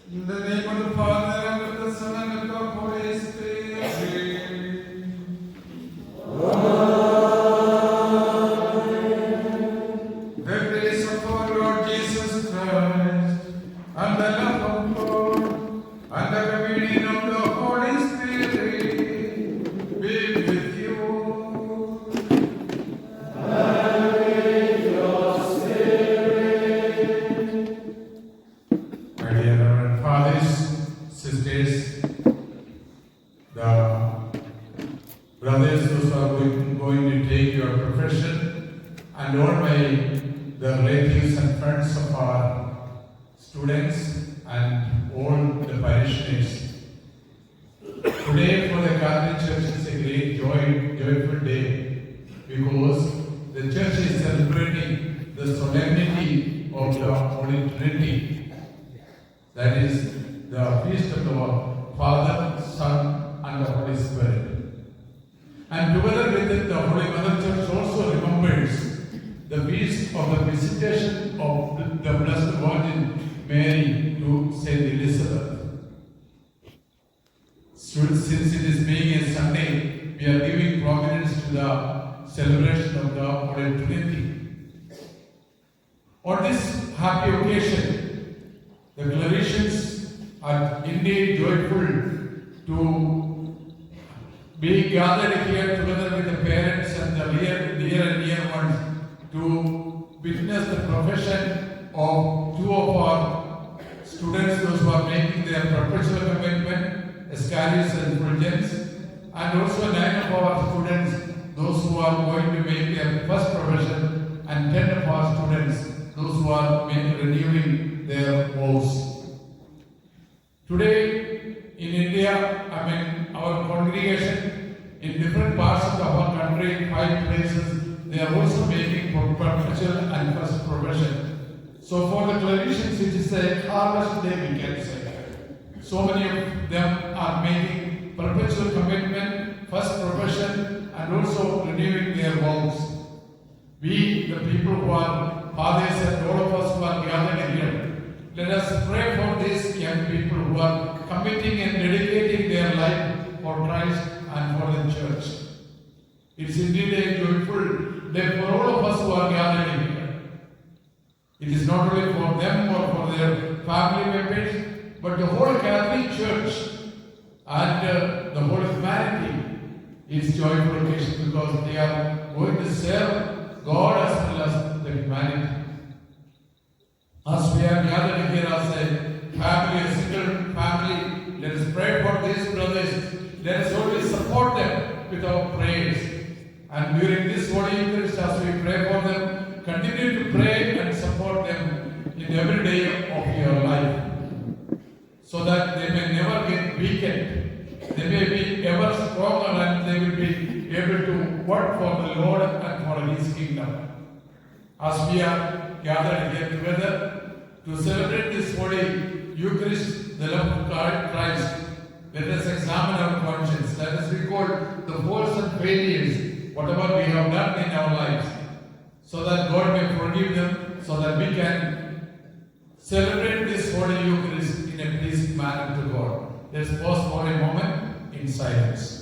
In the name of the Father, and of the Son, and of the Holy Spirit. The grace of our Lord Jesus Christ, and the love of God, and the communion of the Holy Spirit be with you. And with your spirit. My dear Reverend Fathers, sisters, the brothers who are going to take your profession, and all the relatives and friends of our students and all the parishioners. Today for the Catholic Church is a great joyful day because the Church is celebrating the solemnity of the Holy Trinity. That is the feast of the Father, Son, and the Holy Spirit. And together with it, the Holy Mother Church also remembers the feast of the visitation of the Blessed Virgin Mary to Saint Elizabeth. Since it is being a Sunday, we are giving prominence to the celebration of the Holy Trinity. On this happy occasion, the Claretians are indeed joyful to be gathered here together with the parents and the near and dear ones to witness the profession of two of our students, those who are making their perpetual commitment, Ascaris and Fulgence, and also 9 of our students, those who are going to make their first profession, and 10 of our students, those who are renewing their vows. Today in India, our congregation in different parts of our country, 5 places, they are also making perpetual and first profession. So for the Claretians, it is a harvest day, we can say. So many of them are making perpetual commitment, first profession, and also renewing their vows. We, the people who are fathers and all of us who are gathered here, let us pray for these young people who are committing and dedicating their life for Christ and for the Church. It is indeed a joyful day for all of us who are gathered here. It is not only for them or for their family members, but the whole Catholic Church and the whole humanity is joyful occasion because they are going to serve God as well as the humanity. As we are gathered here as a family, a single family, let us pray for these brothers. Let us always support them with our prayers. And during this Holy Eucharist, as we pray for them, continue to pray and support them in every day of your life, so that they may never get weakened. They may be ever stronger and they will be able to work for the Lord and for His kingdom. As we are gathered here together to celebrate this Holy Eucharist, the love of Christ, let us examine our conscience. Let us recall the faults and failures, whatever we have done in our lives, so that God may forgive them, so that we can celebrate this Holy Eucharist in a pleasing manner to God. Let us pause for a moment in silence.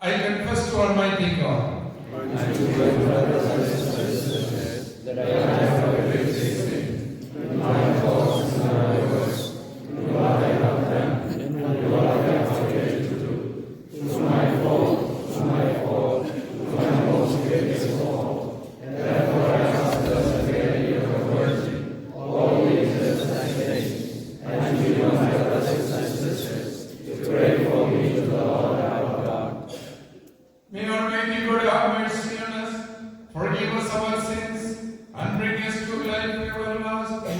I confess to Almighty God And to my brothers and sisters that I have already sinned in my thoughts and my words, in what I have done and what I have forgotten to do, through my fault, through my most grievous fault. Therefore I ask the Mary of the Virgin, all Jesus and saints, and you, my brothers and sisters, to pray for me to the Lord our God. May Almighty God have mercy on us, forgive us our sins, and bring us to life everlasting.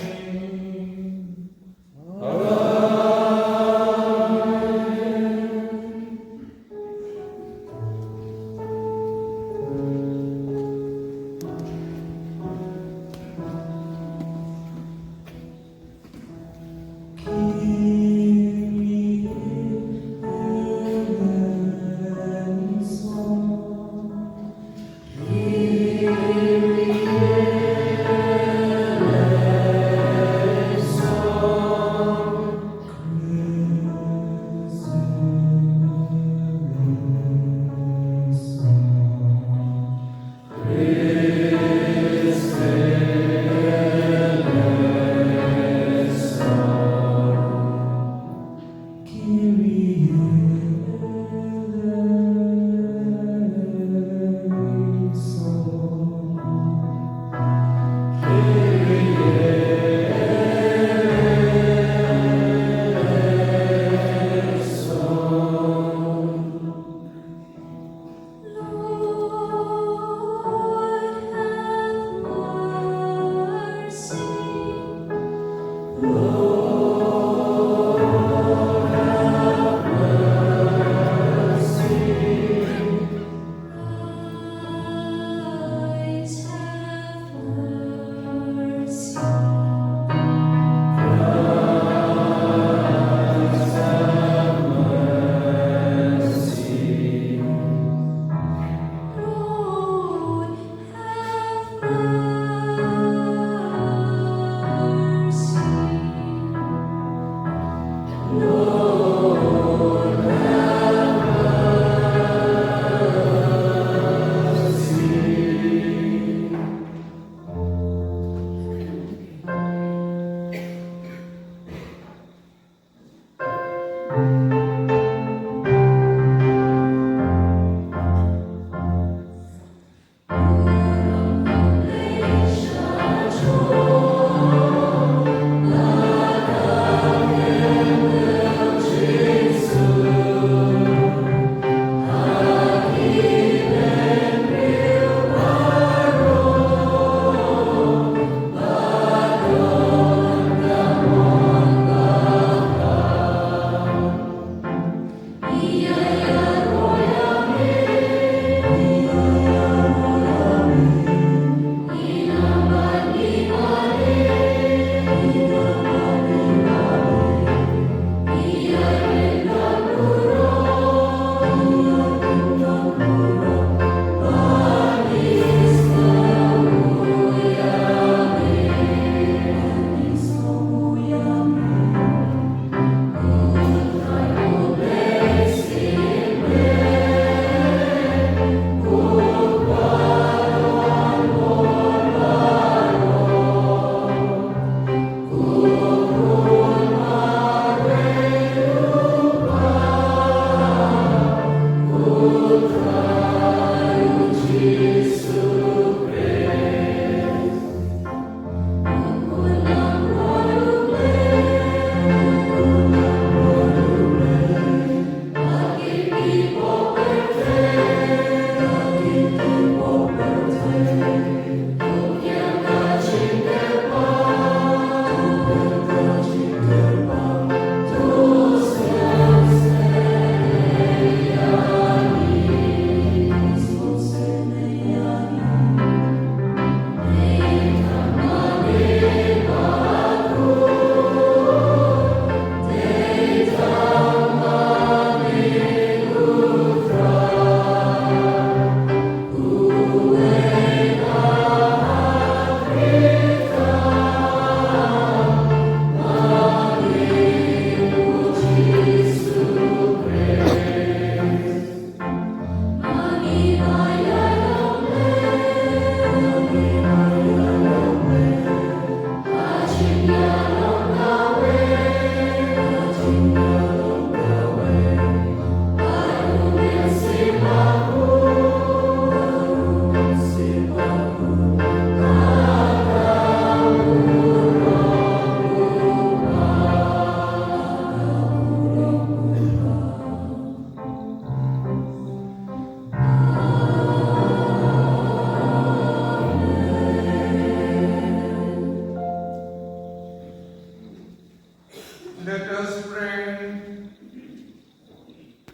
Let us pray.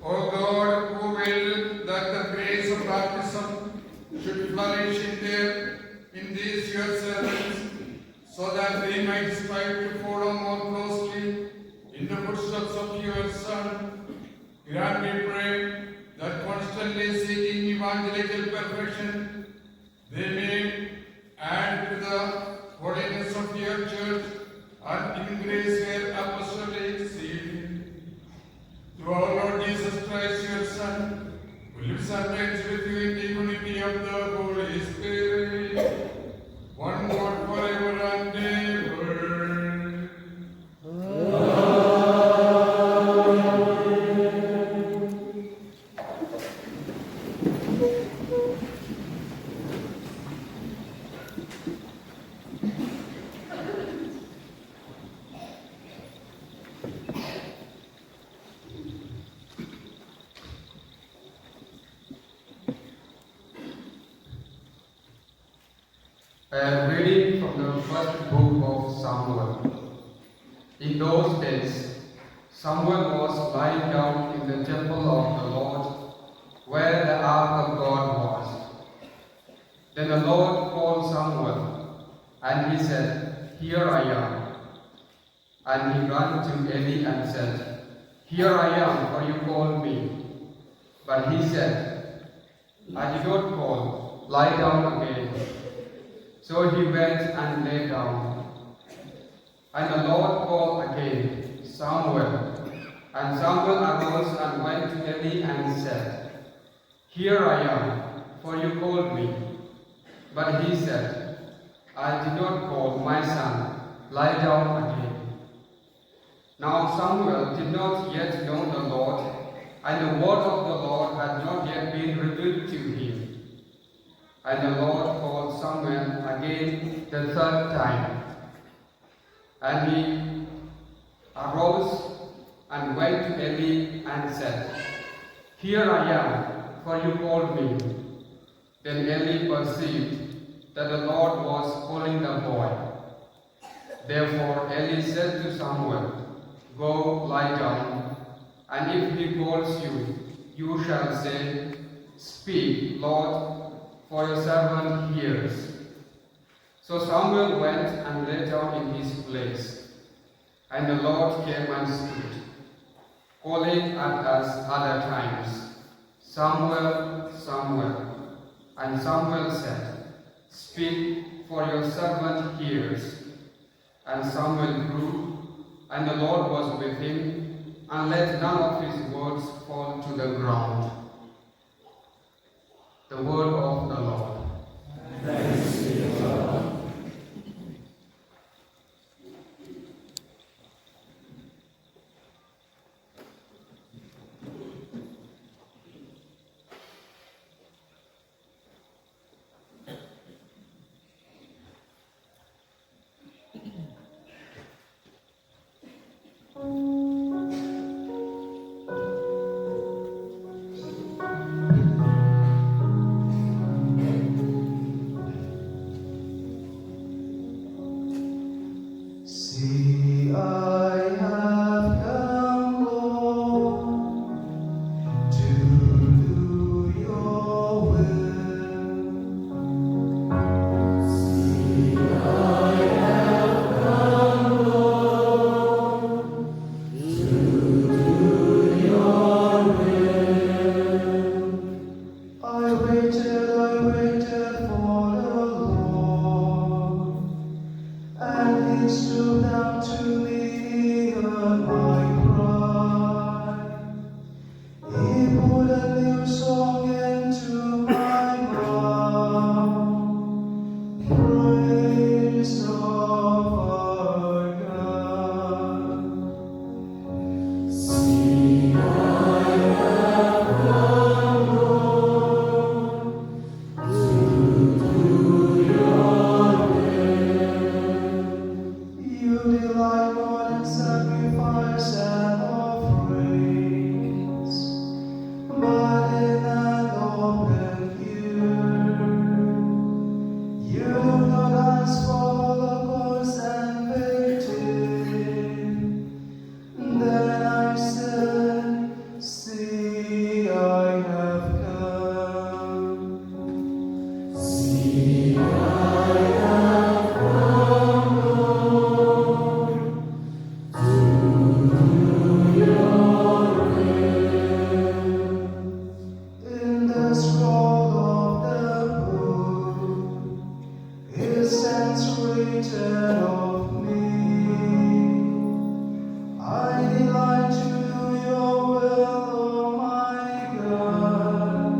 O God, who willed that the grace of baptism should flourish in these your servants, so that they might strive to follow more closely in the footsteps of your Son, grant, we pray, that constantly seeking evangelical perfection, they may add to the holiness of your church and increase your apostolic seal. Through our Lord Jesus Christ, your Son, who lives and reigns with you in the unity of the Holy Spirit, one God forever and ever. I am reading from the first book of Samuel. In those days, Samuel was lying down in the temple of the Lord, where the ark of God was. Then the Lord called Samuel, and he said, "Here I am." And he ran to Eli and said, "Here I am, for you called me." But he said, "I did not call, lie down again." So he went and lay down. And the Lord called again, "Samuel." And Samuel arose and went to Eli and said, Here I am, for you called me. But he said, I did not call, my son, lie down again. Now Samuel did not yet know the Lord, and the word of the Lord had not yet been revealed to him. And the Lord called Samuel again the third time. And he arose and went to Eli and said, Here I am, for you called me. Then Eli perceived that the Lord was calling the boy. Therefore Eli said to Samuel, Go lie down, and if he calls you, you shall say, Speak, Lord, for your servant hears. So Samuel went and lay down in his place. And the Lord came and stood, calling at us other times, Samuel, Samuel. And Samuel said, Speak, for your servant hears. And Samuel grew, and the Lord was with him, and let none of his words fall to the ground. The word of the Lord. Thanks be to God. See, I have come, Lord, to do your will. See, I have come, Lord, to do your will. I waited for the Lord, and he stood down to me on my cry. He put a new song into my mouth, praise of our God. See, I have come, Lord, to do your will. You delight more in sacrifice and offerings, but in an open ear. You do not ask for holocaust and victim. Then I said, See, I have come. See, I have come, Lord, to do your will. In the scroll of the book is stands written of me. I delight to do your will, O my God.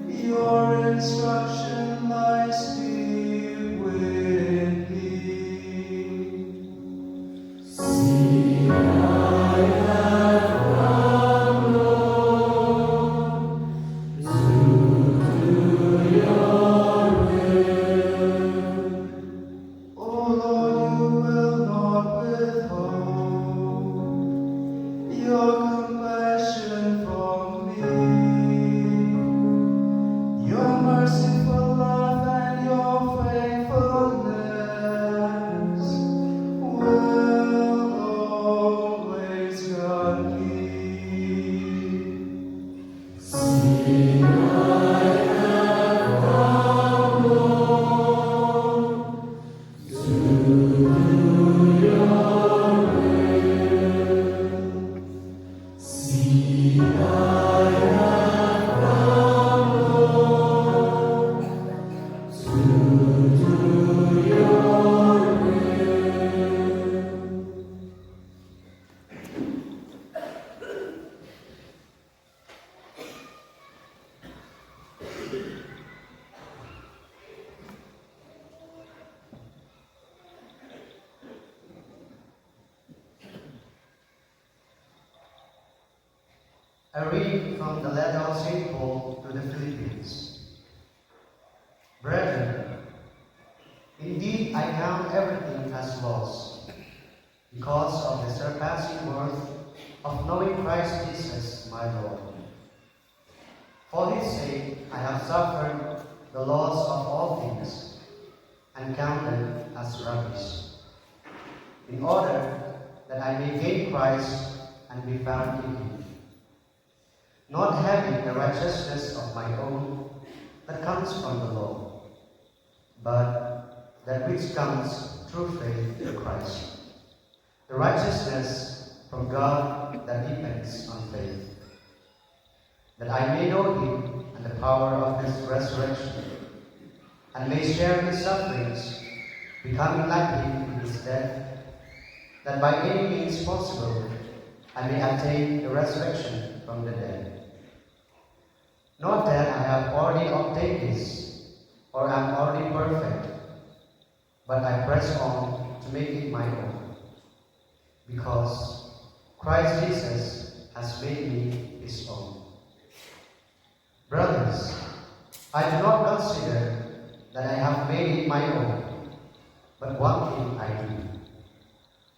Your instruction lies deep within me. See, I have come, Lord, to do your will. O Lord, you will not withhold your compassion from me. Your merciful love and your faithfulness will always guide me. See, I have come, Lord, to do your will. A reading from the letter of St. Paul to the Philippians. Brethren, indeed I count everything as loss, because of the surpassing worth of knowing Christ Jesus my Lord. For his sake I have suffered the loss of all things, and count them as rubbish, in order that I may gain Christ and be found in him, not having the righteousness of my own that comes from the law, but that which comes through faith in Christ, the righteousness from God that depends on faith, that I may know him and the power of his resurrection, and may share his sufferings, becoming like him in his death, that by any means possible I may attain the resurrection from the dead. Not that I have already obtained this, or am already perfect, but I press on to make it my own, because Christ Jesus has made me his own. Brothers, I do not consider that I have made it my own, but one thing I do,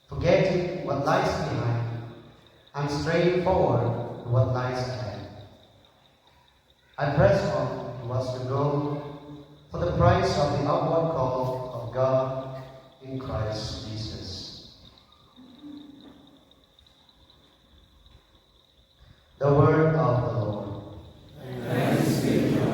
forgetting what lies behind, and straying forward to what lies ahead. I press on towards the goal for the prize of the upward call of God in Christ Jesus. The word of the Lord. Thanks be to God.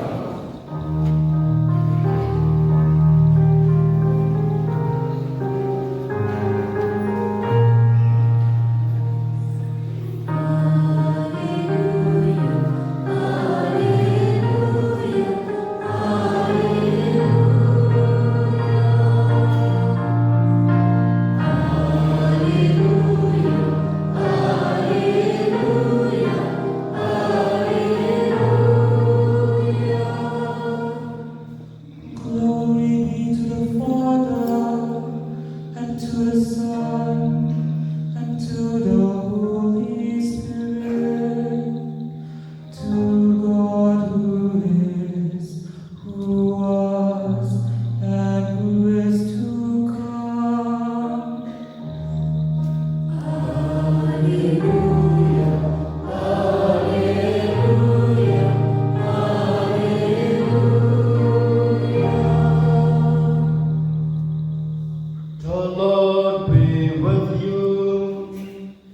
Glory be to the Father, and to the Son, and to the Holy Spirit, to God who is, who was, and who is to come. The Lord be with you.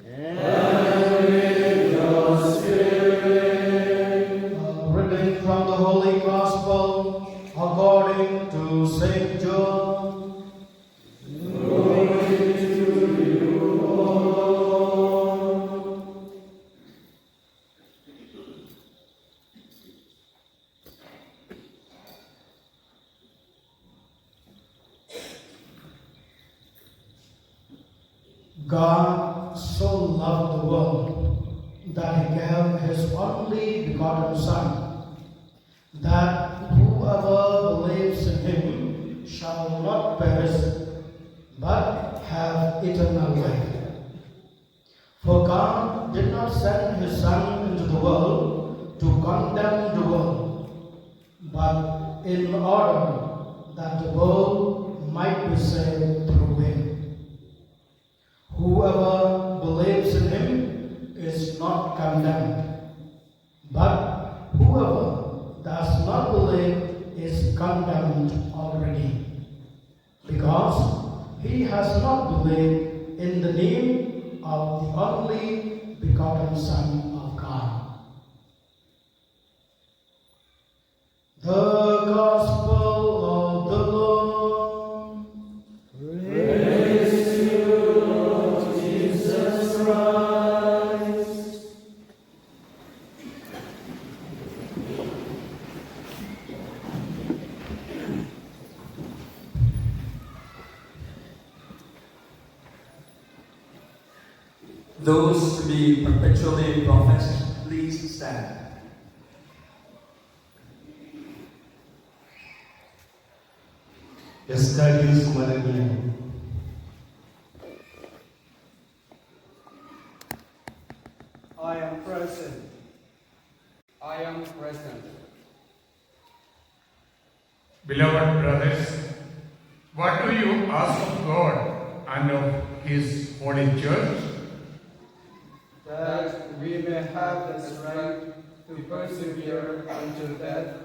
And with your spirit. A reading from the Holy Gospel according to St. John. Glory to you, O Lord. God so loved the world that he gave his only begotten Son, that whoever believes in him shall not perish, but have eternal life. For God did not send his Son into the world to condemn the world, but in order that the world might be saved through him. Whoever believes in him is not condemned, but whoever does not believe is condemned already, because he has not believed in the name of the only begotten Son of God. The Gospel of the Lord. Praise to you, Lord Jesus Christ. Those to be perpetually professed, please stand. Jingsmai. I am present. present. Beloved brothers, what do you ask of God and of His Holy Church? That we may have the strength to persevere until death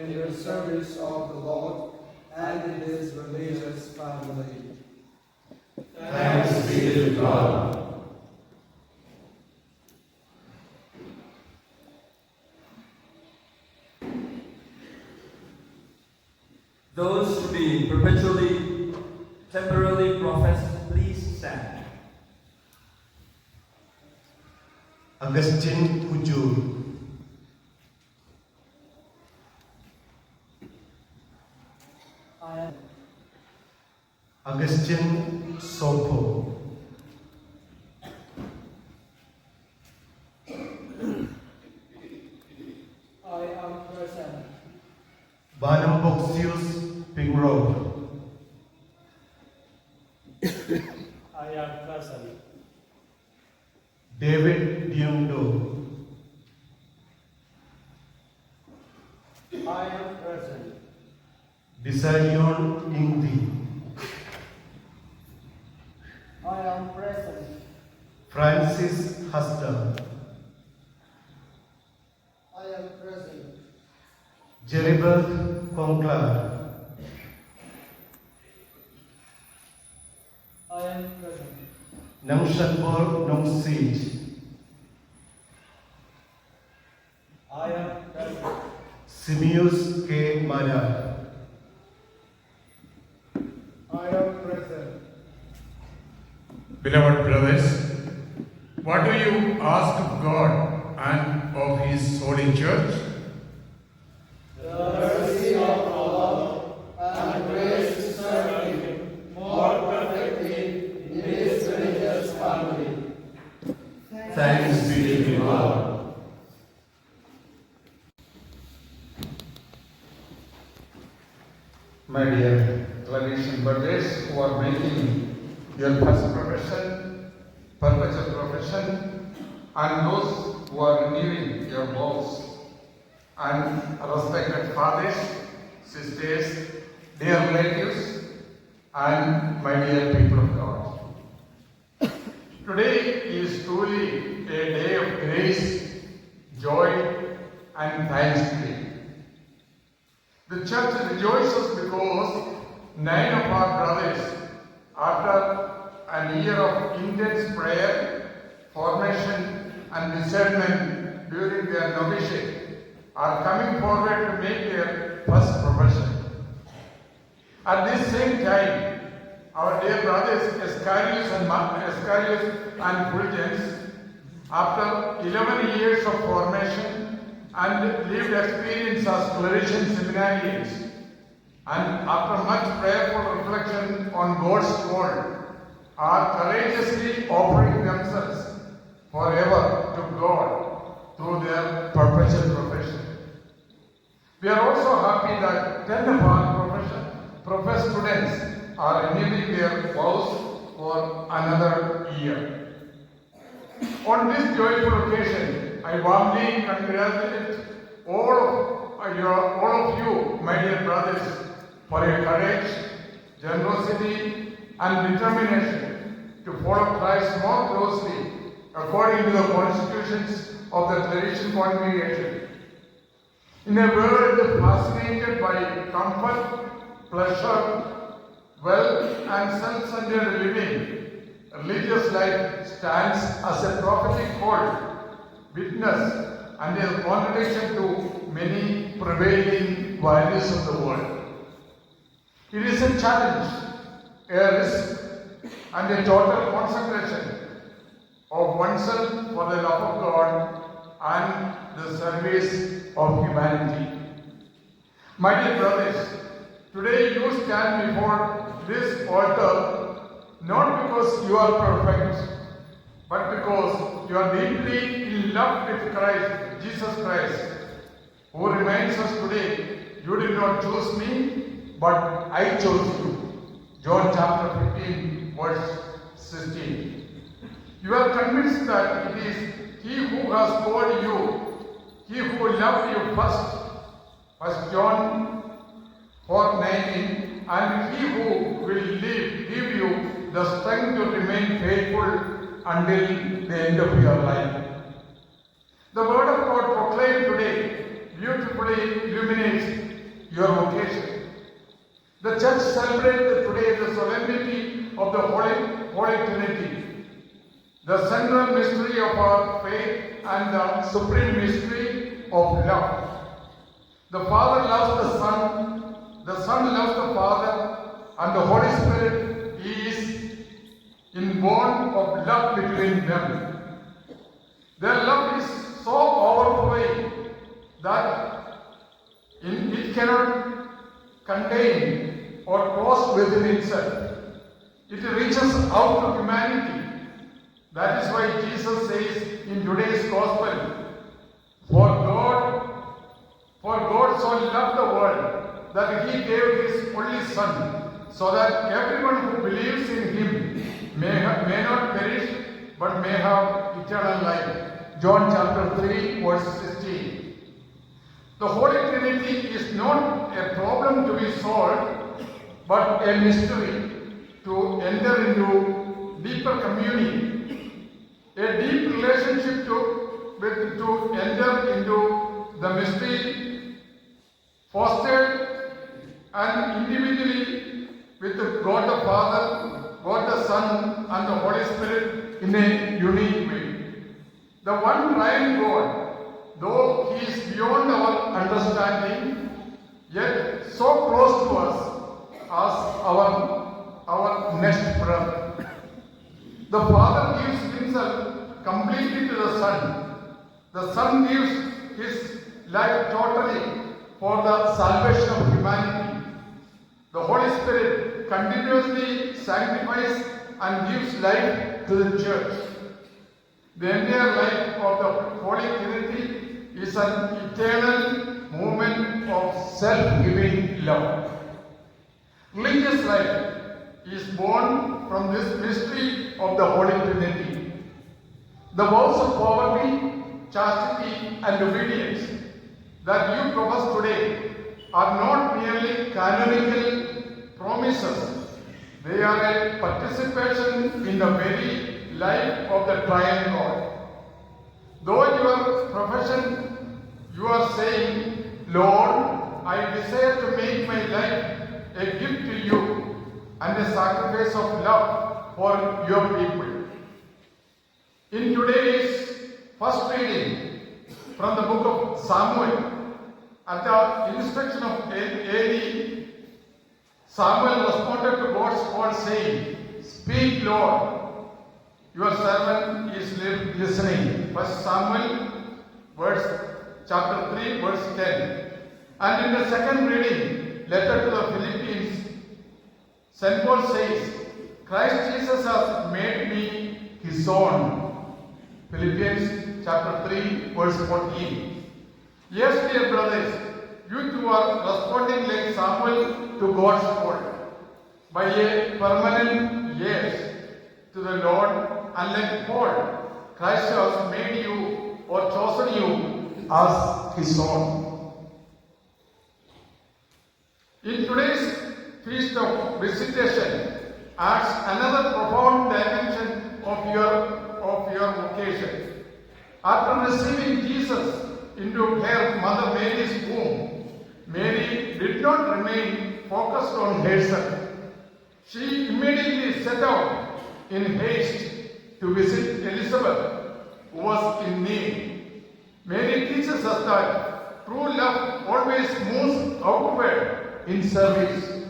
in the service of the Lord and in His religious family. Thanks be to God. Those to be perpetually, temporarily professed, please stand. Augustine Ujur, Augustine Sopo, I am present. Banamboxius Pingrove, I am present. David Diundo, I am present. Desalion Ingdi, I am present. Francis Hasta, I am present. Jeribert Conclar, I am present. Nangshanbor Nongsit, I am present. Simius K. Mara, I am present. Beloved brothers, what do you ask of God and of His Holy Church? The mercy of our Lord and grace to serve Him more perfectly in His religious family. Thanks be to God. My dear Claretian brothers who are making your first profession, perpetual profession, and those who are renewing your vows, and respected fathers, sisters, dear relatives, and my dear people of God. Today is truly a day of grace, joy, and thanksgiving. The church rejoices because 9 of our brothers, after a year of intense prayer, formation, and discernment during their novitiate, are coming forward to make their first profession. At this same time, our dear brothers Ascarius and Fulgence, after 11 years of formation and lived experience as Claretian seminarians, and after much prayerful reflection on God's word, are courageously offering themselves forever to God through their perpetual profession. We are also happy that 10 of our professed students are renewing their vows for another year. On this joyful occasion, I warmly congratulate all of you, my dear brothers, for your courage, generosity, and determination to follow Christ more closely according to the constitutions of the Claretian congregation. In a world fascinated by comfort, pleasure, wealth, and self-centered living, religious life stands as a prophetic call, witness, and a contradiction to many prevailing values of the world. It is a challenge, a risk, and a total consecration of oneself for the love of God and the service of humanity. My dear brothers, today you stand before this altar not because you are perfect, but because you are deeply in love with Christ, Jesus Christ, who reminds us today, you did not choose me, but I chose you. John chapter 15, verse 16. You are convinced that it is He who has called you He who loved you first, 1 John 4:19, and he who will give you the strength to remain faithful until the end of your life. The word of God proclaimed today beautifully illuminates your vocation. The church celebrates today the solemnity of the Holy Trinity, the central mystery of our faith and the supreme mystery of love. The Father loves the Son loves the Father, and the Holy Spirit is in bond of love between them. Their love is so overflowing that it cannot contain or close within itself. It reaches out to humanity. That is why Jesus says in today's Gospel, For God so loved the world that He gave His only Son, so that everyone who believes in Him may not perish, but may have eternal life. John chapter 3, verse 16. The Holy Trinity is not a problem to be solved, but a mystery to enter into deeper communion, a deep relationship to enter into the mystery fostered and individually with God the Father, God the Son, and the Holy Spirit in a unique way. The one triune God, though He is beyond our understanding, yet so close to us as our next breath. The Father gives Himself completely to the Son. The Son gives His life totally for the salvation of humanity. The Holy Spirit continuously sanctifies and gives life to the Church. The entire life of the Holy Trinity is an eternal movement of self-giving love. Religious life is born from this mystery of the Holy Trinity. The vows of poverty, chastity, and obedience that you profess today are not merely canonical promises. They are a participation in the very life of the triune God. Though your profession, you are saying, Lord, I desire to make my life a gift to you and a sacrifice of love for your people. In today's first reading from the book of Samuel, at the instruction of Eli, Samuel responded to God's call saying, Speak, Lord, your servant is listening. 1 Samuel chapter 3, verse 10. And in the second reading, letter to the Philippians, St. Paul says, Christ Jesus has made me His own. Philippians chapter 3, verse 14. Yes, dear brothers, you too are responding like Samuel to God's call by a permanent yes to the Lord, and like Paul, Christ has made you or chosen you as His own. In today's Feast of Visitation adds another profound dimension of your vocation. After receiving Jesus into her mother Mary's womb, Mary did not remain focused on herself. She immediately set out in haste to visit Elizabeth, who was in need. Mary teaches us that true love always moves outward in service.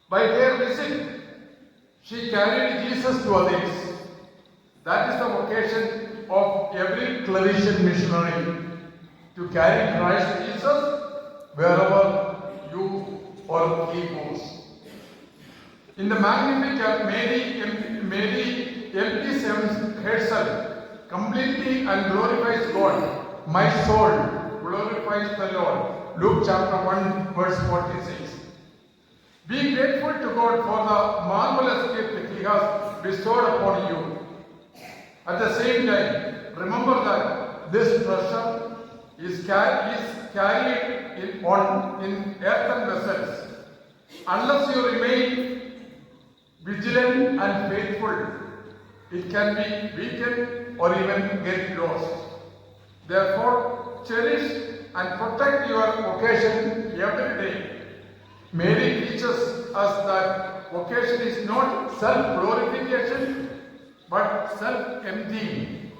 By her visit, she carried Jesus to others. That is the vocation of every Claretian missionary, to carry Christ Jesus wherever you or he goes. In the Magnificat, Mary empties herself completely and glorifies God. My soul glorifies the Lord. Luke chapter 1, verse 46. Be grateful to God for the marvelous gift He has bestowed upon you. At the same time, remember that this treasure is carried in earthen vessels. Unless you remain vigilant and faithful, it can be weakened or even get lost. Therefore, cherish and protect your vocation every day. Mary teaches us that vocation is not self-glorification but self-emptying.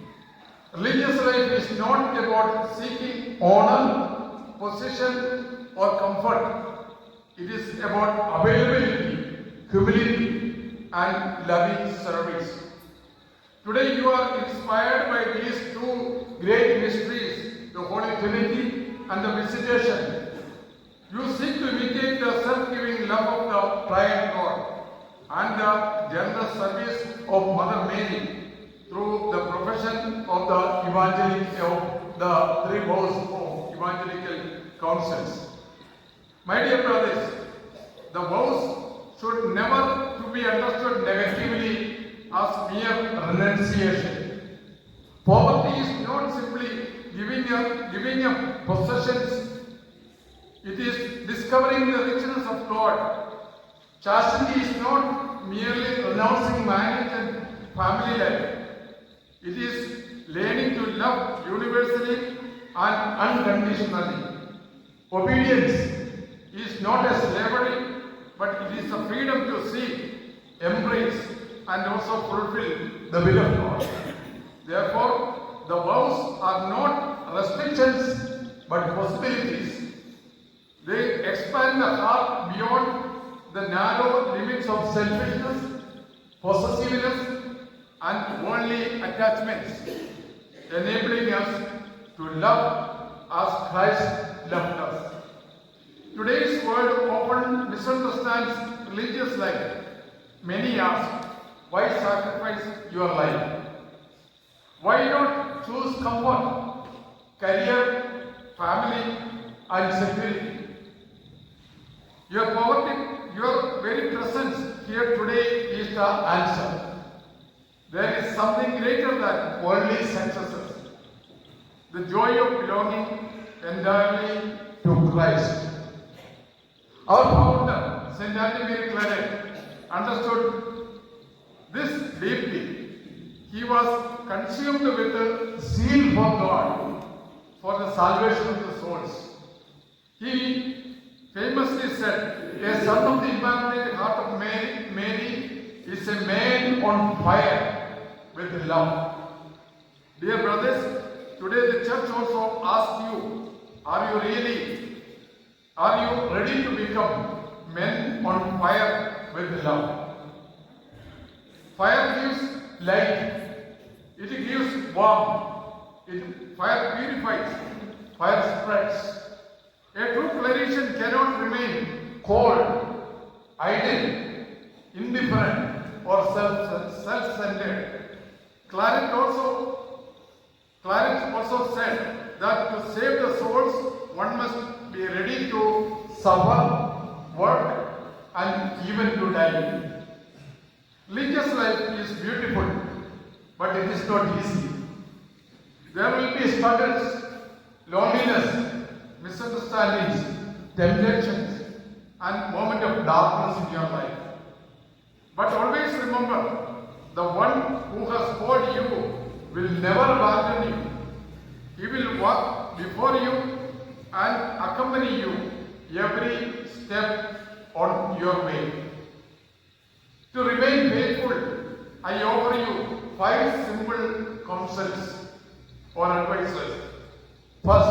Religious life is not about seeking honor, position or comfort. It is about availability, humility and loving service. Today you are inspired by these two great mysteries, the Holy Trinity and the Visitation. You seek to imitate the self-giving love of the Triune God and the generous service of Mother Mary through the profession of the three vows of evangelical councils. My dear brothers, the vows should never to be understood negatively as mere renunciation. Poverty is not simply giving up possessions. It is discovering the richness of God. Chastity is not merely renouncing marriage and family life. It is learning to love universally and unconditionally. Obedience is not a slavery, but it is a freedom to seek, embrace, and also fulfill the will of God. Therefore, the vows are not restrictions, but possibilities. They expand the heart beyond the narrow limits of selfishness, possessiveness, and worldly attachments, enabling us to love as Christ loved us. Today's world often misunderstands religious life. Many ask, why sacrifice your life? Why not choose comfort, career, family, and security? Your poverty, your very presence here today is the answer. There is something greater than worldly successes. The joy of belonging entirely to Christ. Our founder, St. Anthony Claretian, understood this deeply. He was consumed with a zeal for God, for the salvation of the souls. He famously said, a son of the Immaculate Heart of Mary is a man on fire with love. Dear brothers, today the church also asks you, are you ready to become men on fire with love? Fire gives light, it gives warmth, fire purifies, fire spreads. A true Claretian cannot remain cold, idle, indifferent, or self-centered. Claretian also said that to save the souls, one must be ready to suffer, work, and even to die. Religious life is beautiful, but it is not easy. There will be struggles, loneliness, misunderstandings, temptations, and moments of darkness in your life. But always remember, the one who has called you will never abandon you. He will walk before you and accompany you every step on your way. To remain faithful, I offer you 5 simple counsels or advices. First,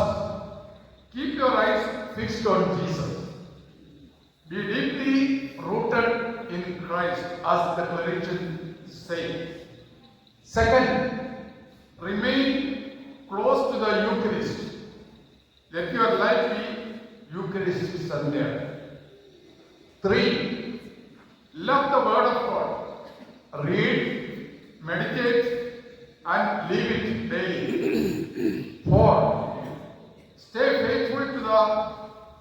keep your eyes fixed on Jesus. Be deeply rooted in Christ, as the Claretian say. Second, remain close to the Eucharist. Let your life be Eucharist-centered. 3, love the Word of God. Read, meditate, and live it daily. 4, stay faithful to the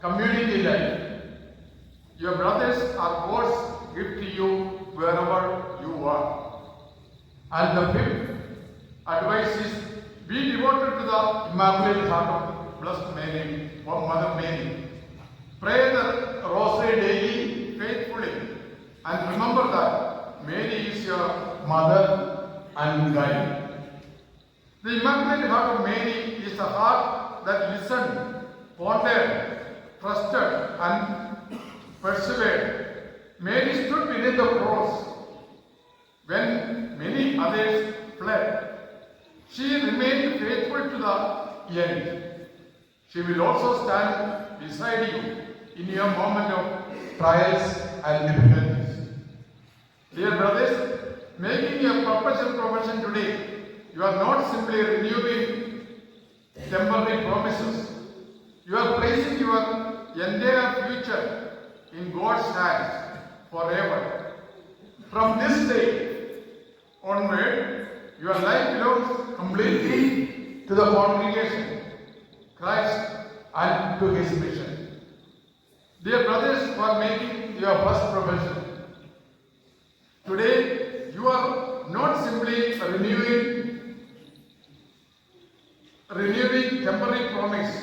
community life. Your brothers are God's gift to you wherever you are. And the 5th advice is, be devoted to the Immaculate Heart of Blessed Mary, or Mother Mary. Pray the Rosary daily faithfully and remember that Mary is your mother and guide. The Immaculate Heart of Mary is the heart that listened, pondered, trusted and persevered. Mary stood beneath the cross when many others fled. She remained faithful to the end. She will also stand beside you in your moment of trials and difficulties. Dear brothers, making a perpetual profession today, you are not simply renewing temporary promises. You are placing your entire future in God's hands forever. From this day onward, your life belongs completely to the congregation, Christ, and to His mission. Dear brothers who are making your first profession, today you are not simply renewing temporary promise.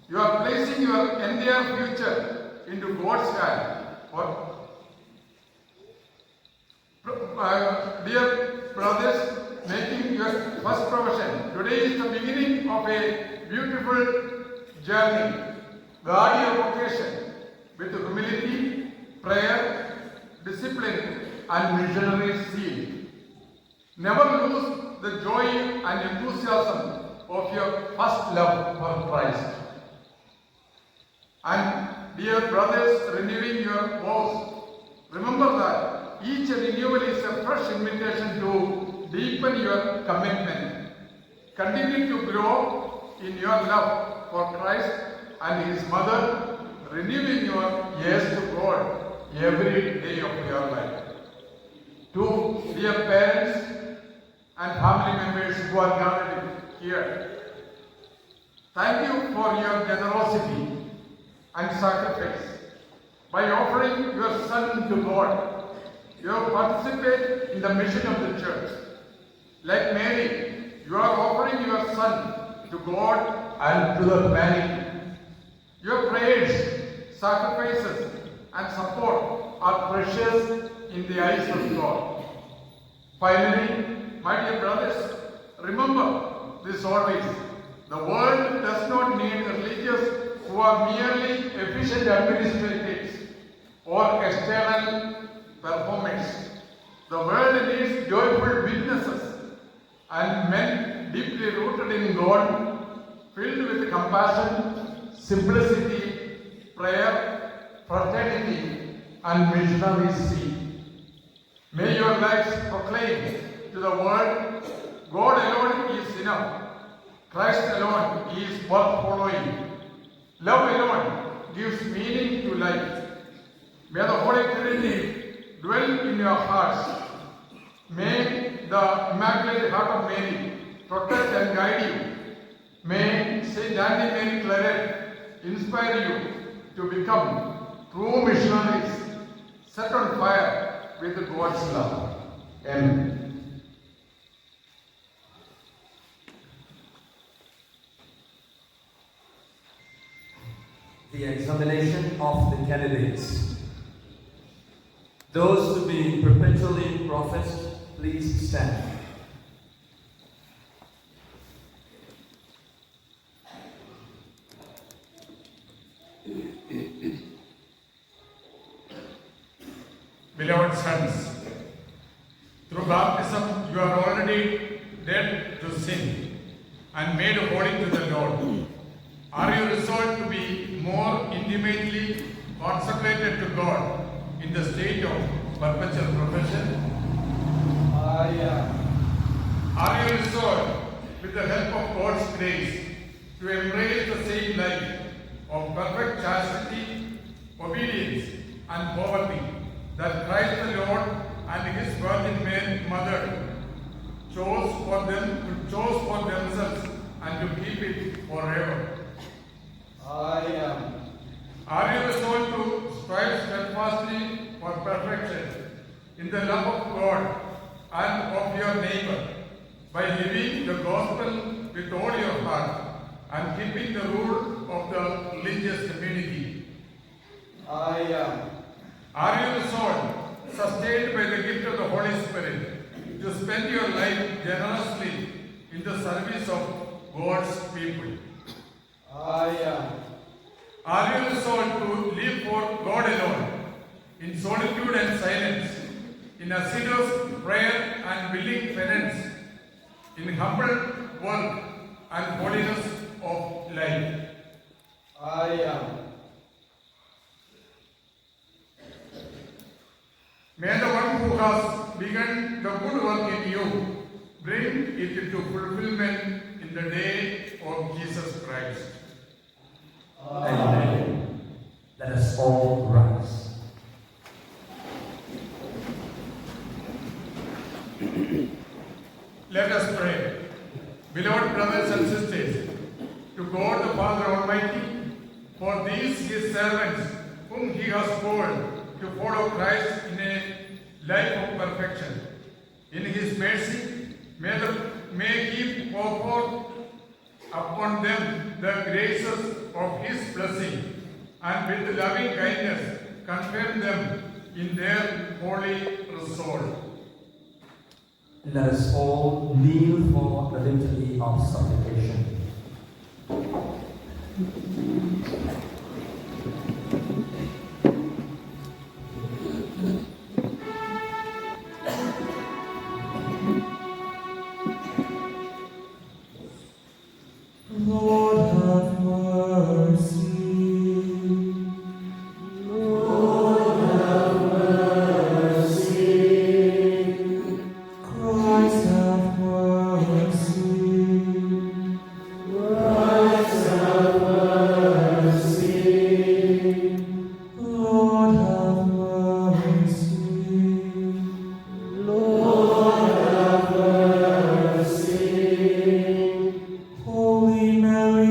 You are placing your entire future into God's hand. Dear brothers, making your first profession, today is the beginning of a beautiful journey. Guard your vocation with humility, prayer, discipline, and missionary zeal. Never lose the joy and enthusiasm of your first love for Christ. And dear brothers, renewing your vows, remember that each renewal is a fresh invitation to deepen your commitment. Continue to grow in your love for Christ and His Mother, renewing your yes to God every day of your life. To dear parents and family members who are gathered here, thank you for your generosity and sacrifice. By offering your son to God, you participate in the mission of the church. Like Mary, you are offering your son to God and to the planet. Your prayers, sacrifices, and support are precious in the eyes of God. Finally, my dear brothers, remember this always. The world does not need religious who are merely efficient administrators or external performers. The world needs joyful witnesses and men deeply rooted in God, filled with compassion, simplicity, prayer, fraternity, and missionary zeal. May your lives proclaim to the world, God alone is enough. Christ alone is worth following. Love alone gives meaning to life. May the Holy Trinity dwell in your hearts. May the Immaculate Heart of Mary protect and guide you. May Saint Anne Mary Claret inspire you to become true missionaries set on fire with God's love. Amen. The examination of the candidates. Those to be perpetually professed, please stand. Beloved sons, through baptism you are already dead to sin and made holy to the Lord. Are you resolved to be more intimately consecrated to God in the state of perpetual profession? I am. Are you resolved, with the help of God's grace, to embrace the same life of perfect chastity, obedience, and poverty that Christ the Lord and His Virgin Mother chose for themselves and to keep it forever? I am. Are you resolved to strive steadfastly for perfection in the love of God and of your neighbor by living the gospel with all your heart and keeping the rule of the religious community? I am. Are you resolved, sustained by the gift of the Holy Spirit, to spend your life generously in the service of God's people? I am. Are you resolved to live for God alone, in solitude and silence, in assiduous prayer and willing penance, in humble work and holiness of life? I am. May the one who has begun the good work in you bring it to fulfillment in the day of Jesus Christ. Amen. Let us all rise. Let us pray. Beloved brothers and sisters, to God the Father Almighty, for these his servants whom he has called to follow Christ in a life of perfection. In his mercy, may he pour forth upon them the graces of his blessing, and with loving kindness confirm them in their holy resolve. Let us all kneel for the liturgy of supplication. Lord have mercy. Lord have mercy. Christ have mercy. Christ have mercy. Lord have mercy. Lord have mercy. Holy Mary,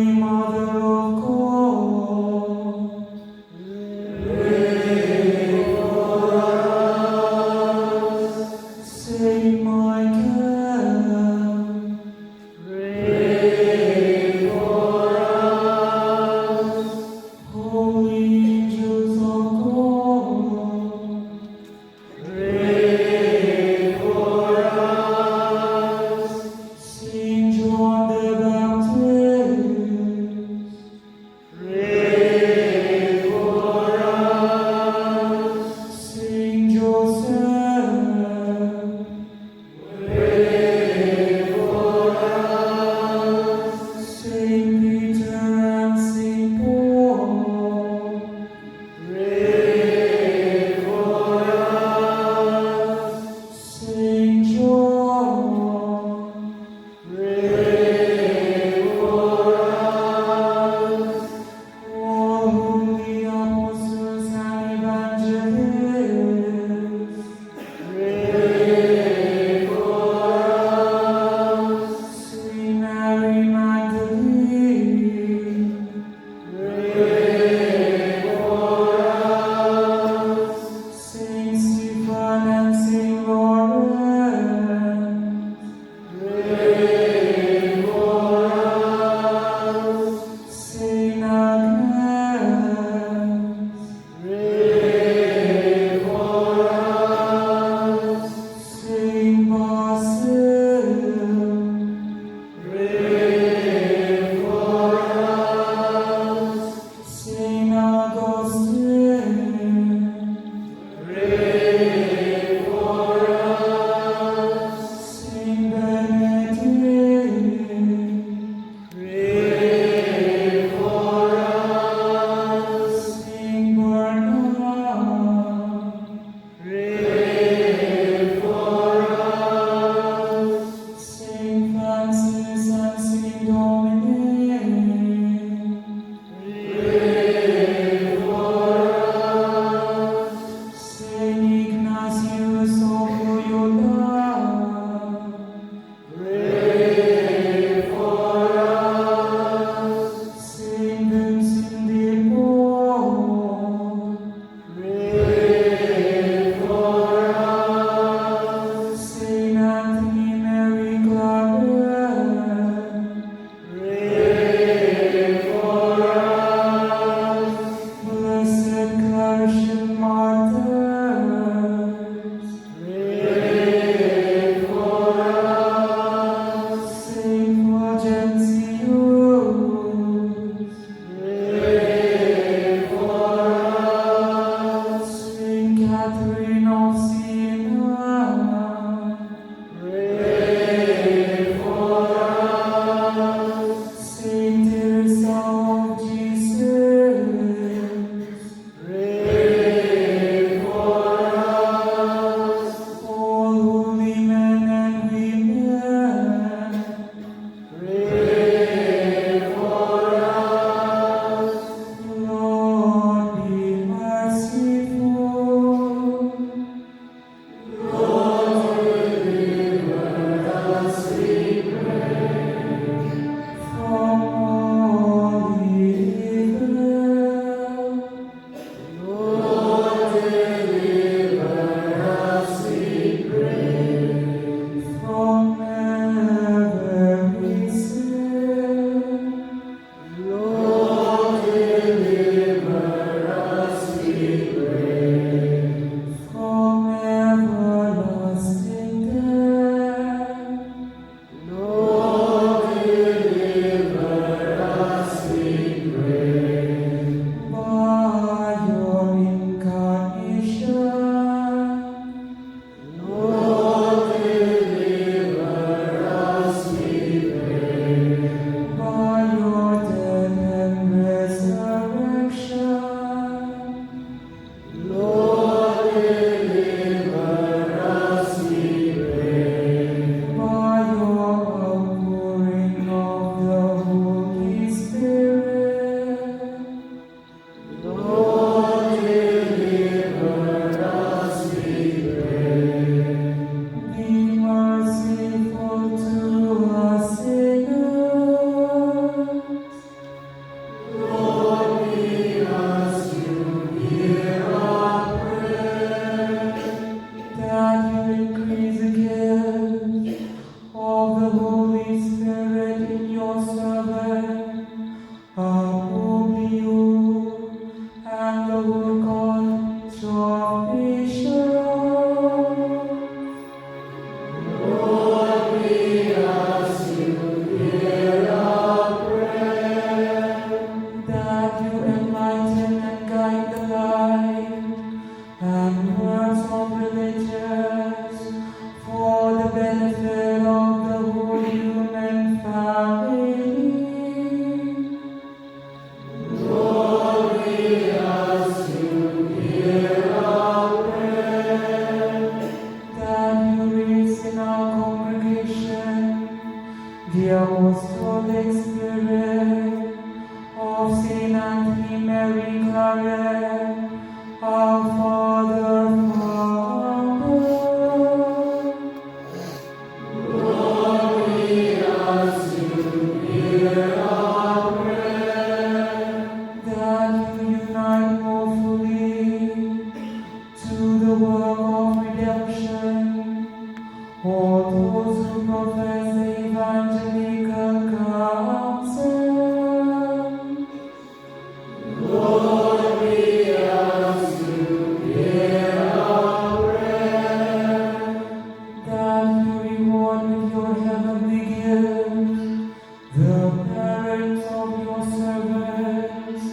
the parents of your servants,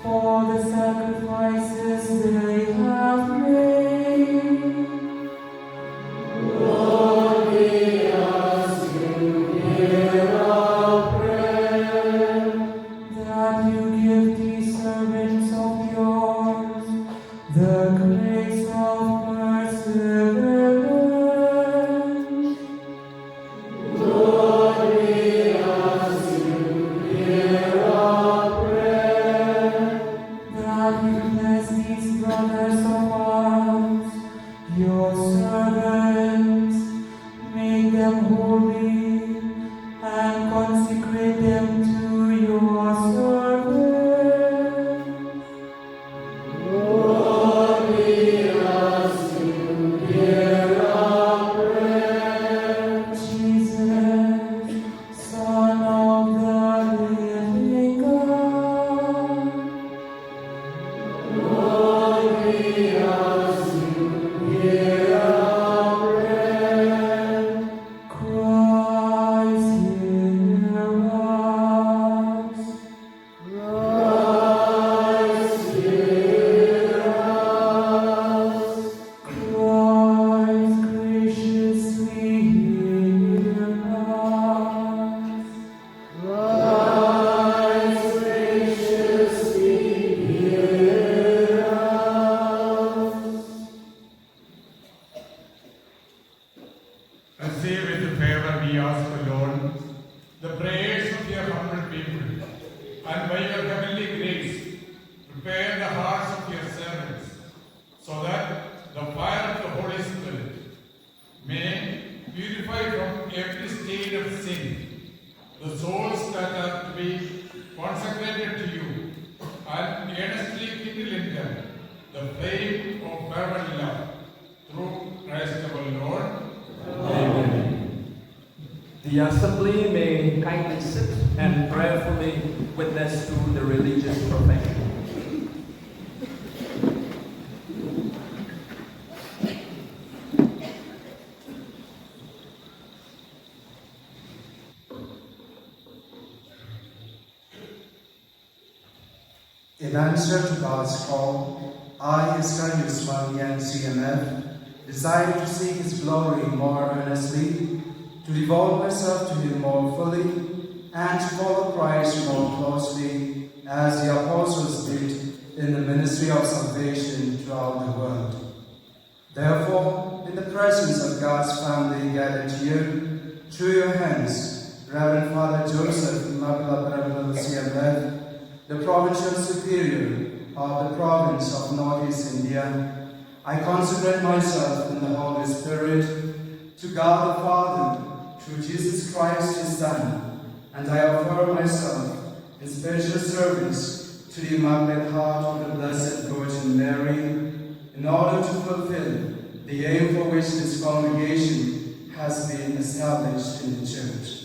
for the sacrifices they have made. Lord, we ask you, hear our prayer. That you give these servants of yours the grace of perseverance. Lord, we ask you, hear our prayer. That you bless these brothers of ours, your servants, make them holy, and consecrate them to your service. Lord, we ask you, hear our prayer. Jesus, Son of the living God, Lord, we ask you, hear our prayer. Christ, hear us. Christ, hear us. Christ, graciously hear us. Christ, graciously hear us. Receive with favor, we ask, O Lord, the prayers of your humble people, and by your heavenly grace, prepare the hearts of your servants, so that the fire of the Holy Spirit may purify from every stain of sin the souls that are to be consecrated to you, and earnestly kindle in them the flame of fervent love, through Christ our Lord. The assembly may kindly sit and prayerfully witness to the religious profession. In answer to God's call, I, Jingsmai and CMF, desire to seek His glory more earnestly, to devote myself to Him more fully, and to follow Christ more closely, as the apostles did in the ministry of salvation throughout the world. Therefore, in the presence of God's family gathered here, through your hands, Reverend Father Joseph Mawpat, CMF, the Provincial Superior of the Province of Northeast India, I consecrate myself in the Holy Spirit to God the Father, through Jesus Christ His Son, and I offer myself in special service to the Immaculate Heart of the Blessed Virgin Mary, in order to fulfill the aim for which this congregation has been established in the Church.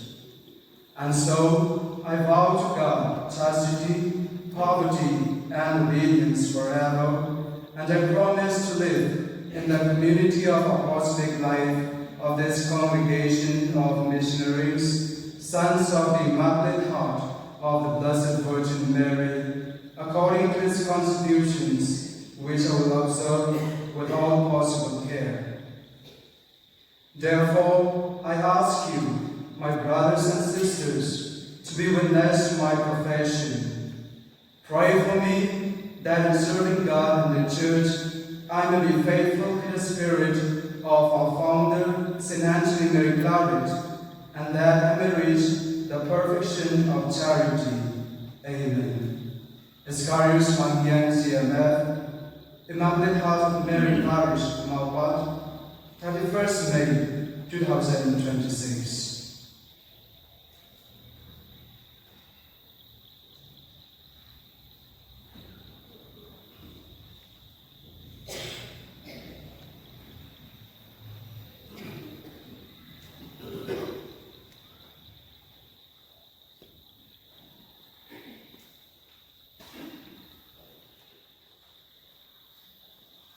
And so I vow to God chastity, poverty, and obedience forever, and I promise to live in the community of apostolic life of this congregation of missionaries, sons of the Immaculate Heart of the Blessed Virgin Mary, according to His constitutions, which I will observe with all possible care. Therefore, I ask you, my brothers and sisters, to be witness to my profession. Pray for me that in serving God in the Church, I may be faithful in the spirit of our founder, St. Anthony Mary Claret, and that I may reach the perfection of charity. Amen. Iscarius Mangyang CMF, Immaculate Heart of Mary Parish Mawpat, 31st May 2026.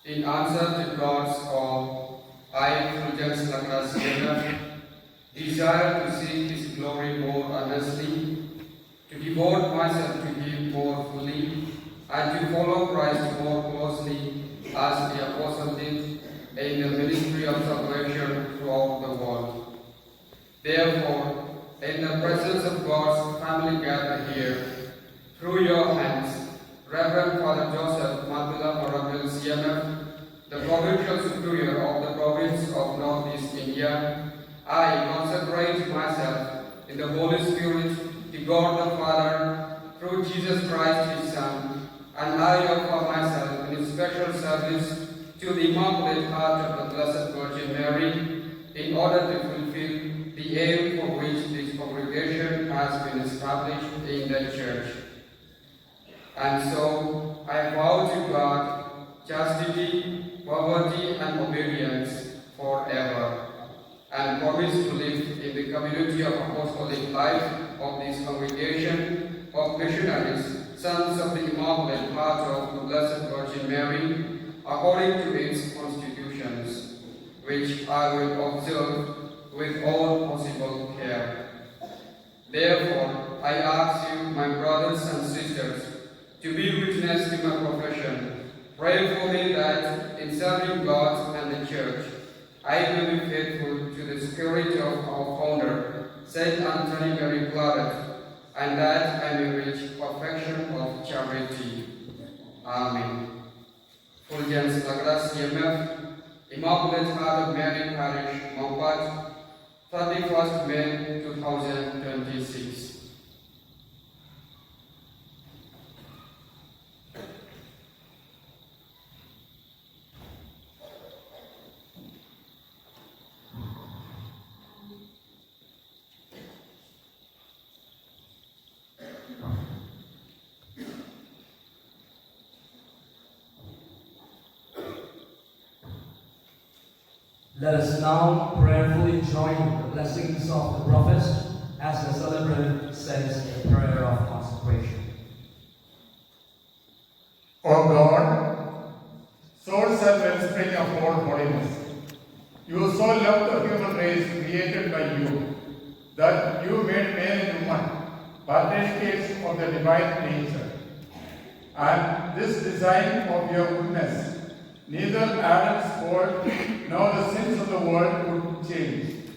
In answer to God's call, I, Fulgence Claretian, desire to seek His glory more earnestly, to devote myself to Him more fully, and to follow Christ more closely as the Apostle did in the ministry of salvation throughout the world. Therefore, in the presence of God's family gathered here, through your hands, Reverend Father Joseph Matula Honorable CMF, the Provincial Superior of the Province of Northeast India, I consecrate myself in the Holy Spirit to God the Father through Jesus Christ His Son, and I offer myself in special service to the Immaculate Heart of the Blessed Virgin Mary in order to fulfill the aim for which this congregation has been established in the Church. And so I vow to God chastity, poverty, and obedience forever, and promise to live in the community of apostolic life of this congregation of missionaries, sons of the Immaculate Heart of the Blessed Virgin Mary, according to its constitutions, which I will observe with all possible care. Therefore, I ask you, my brothers and sisters, to be witness to my profession. Pray for me that, in serving God and the Church, I will be faithful to the spirit of our founder, Saint Anthony Mary Claret, and that I may reach perfection of charity. Amen. Fulgence Lagras CMF, Immaculate Heart of Mary Parish Mawpat, 31st May 2026. Let us now prayerfully join the blessings of the prophets as the celebrant says the prayer of consecration. O God, source and wellspring of all holiness, you so loved the human race created by you, that you made male and woman partakers of the divine nature. And this design of your goodness, neither Adam's fault nor the sins of the world could change.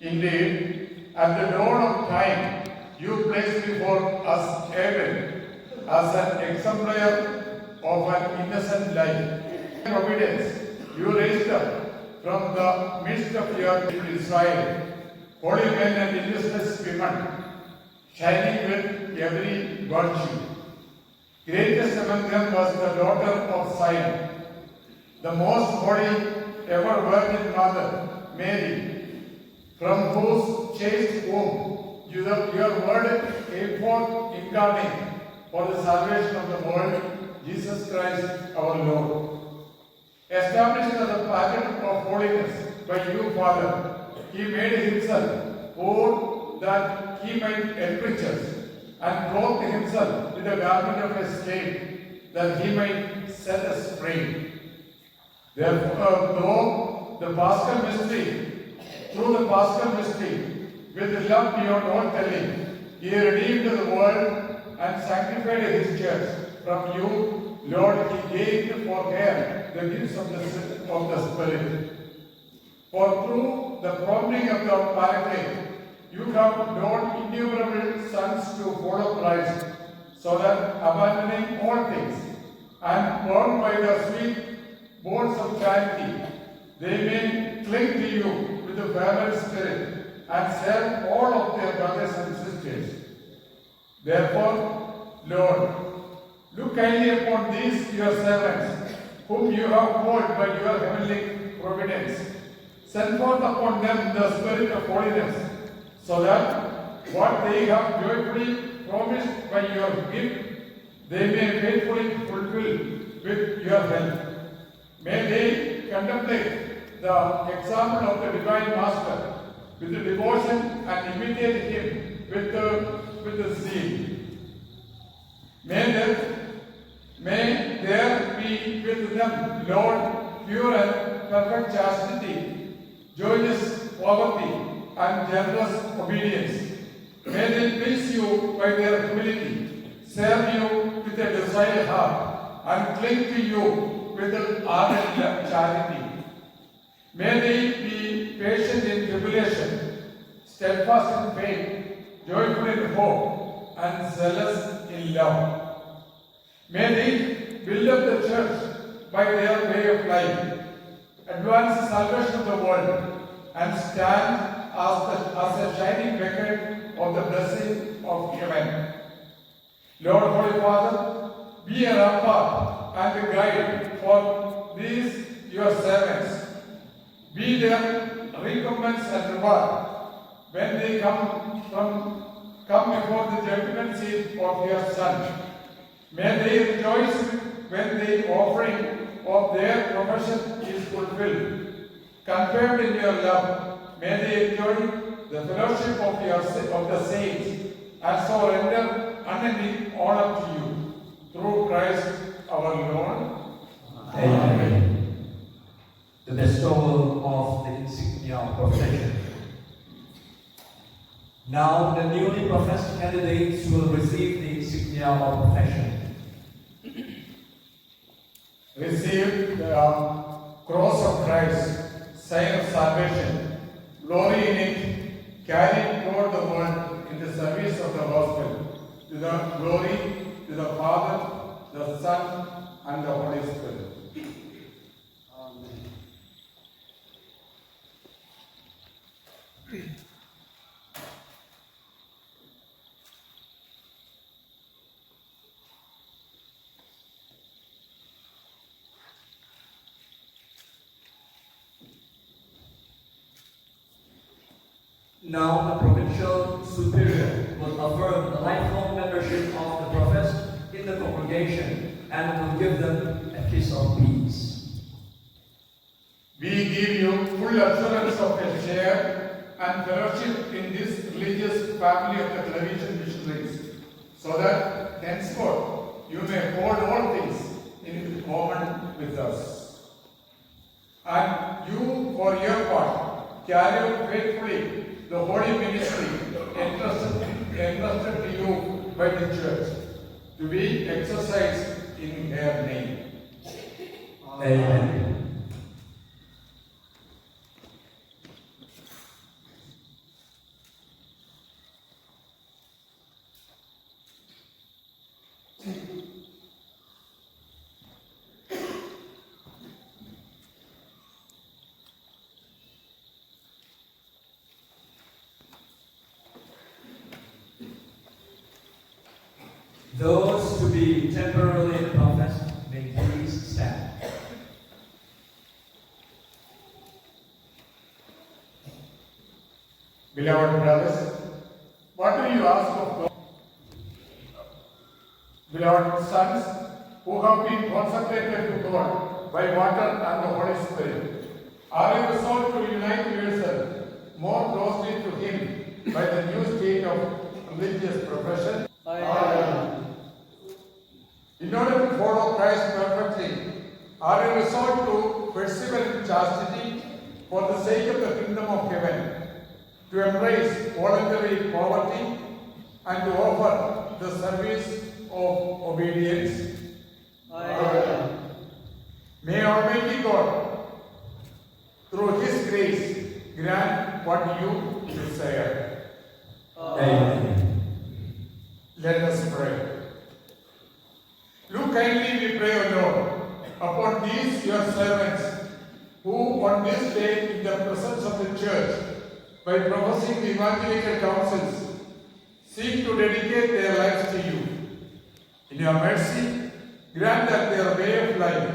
Indeed, at the dawn of time, you placed before us Abel as an exemplar of an innocent life. In obedience, you raised up from the midst of your Israel holy men and illustrious women, shining with every virtue. Greatest among them was the daughter of Zion, the most holy ever Virgin Mother, Mary, from whose chaste womb your word came forth incarnate for the salvation of the world, Jesus Christ our Lord. Established as a pattern of holiness by you, Father, He made Himself poor that He might enrich us, and clothed Himself with a garment of escape that He might set us free. Therefore, through the Paschal mystery, with love beyond all telling, He redeemed the world and sanctified His church. From you, Lord, He gave for her the gifts of the Spirit. For through the prompting of the Paraclete, you have known innumerable sons to follow Christ, so that abandoning all things and born by the sweet bonds of charity, they may cling to you with a fervent spirit and serve all of their brothers and sisters. Therefore, Lord, look kindly upon these your servants, whom you have called by your heavenly providence. Send forth upon them the spirit of holiness, so that what they have joyfully promised by your gift, they may faithfully fulfill with your help. May they contemplate the example of the Divine Master with the devotion and imitate Him with the zeal. May there be with them, Lord, pure and perfect chastity, joyous poverty, and generous obedience. May they please you by their humility, serve you with a docile heart, and cling to you with an ardent charity. May they be patient in tribulation, steadfast in faith, joyful in hope, and zealous in love. May they build up the church by their way of life, advance the salvation of the world, and stand as a shining beacon of the blessing of heaven. Lord Holy Father, be a rampart and a guide for these your servants. Be their recompense and reward when they come before the judgment seat of your Son. May they rejoice when the offering of their profession is fulfilled. Confirmed in your love, may they enjoy the fellowship of the saints and so render unending honor to you. Through Christ our Lord. Amen. The bestowal of the insignia of profession. Now the newly professed candidates will receive the insignia of profession. Receive the cross of Christ, sign of salvation, glory in it, carried toward the world in the service of the gospel, to the glory to the Father, the Son, and the Holy Spirit. Amen. Now the provincial superior will affirm the lifelong membership of the professed in the congregation and will give them a kiss of peace. We give you full assurance of a share and fellowship in this religious family of the Claretian missionaries, so that henceforth you may hold all things in common with us. And you, for your part, carry out faithfully the holy ministry entrusted to you by the church, to be exercised in her name. Amen. Those to be temporarily professed may please stand. Beloved brothers, what do you ask of God? Beloved sons, who have been consecrated to God by water and the Holy Spirit, are you resolved to unite yourself more closely to Him by the new state of religious profession? Amen. In order to follow Christ perfectly, are you resolved to persevere in chastity for the sake of the kingdom of heaven, to embrace voluntary poverty, and to offer the service of obedience? Amen. May Almighty God, through His grace, grant what you desire. Amen. Let us pray. Look kindly, we pray, O Lord, upon these your servants, who on this day in the presence of the church, by professing the evangelical counsels, seek to dedicate their lives to you. In your mercy, grant that their way of life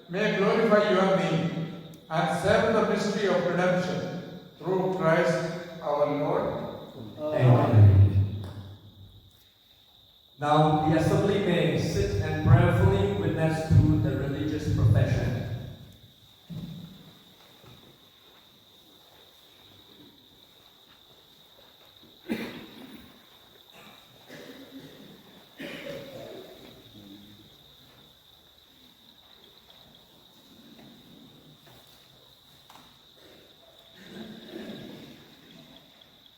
may glorify your name and serve the mystery of redemption through Christ our Lord. Amen. Now the assembly may sit and prayerfully witness to the religious profession.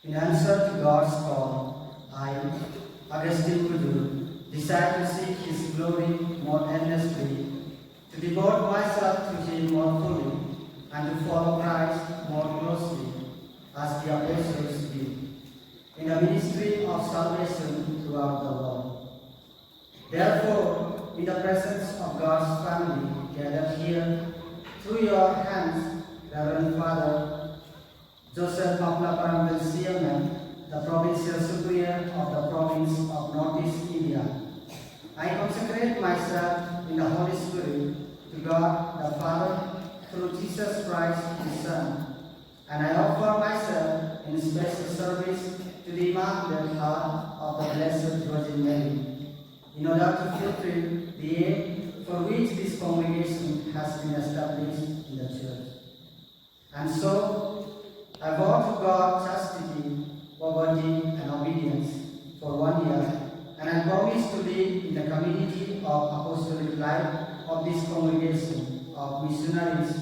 In answer to God's call, Augustine Kudu, desire to seek His glory more earnestly, to devote myself to Him more fully, and to follow Christ more closely, as the apostles did, in the ministry of salvation throughout the world. Therefore, in the presence of God's family gathered here, through your hands, Reverend Father Joseph Mawpat, the Provincial Superior of the Province of Northeast India, I consecrate myself in the Holy Spirit to God the Father through Jesus Christ, His Son, and I offer myself in special service to the Immaculate Heart of the Blessed Virgin Mary, in order to fulfill the aim for which this congregation has been established in the Church. And so, I vow to God chastity, poverty, and obedience for 1 year, and I promise to live in the community of apostolic life of this congregation of missionaries,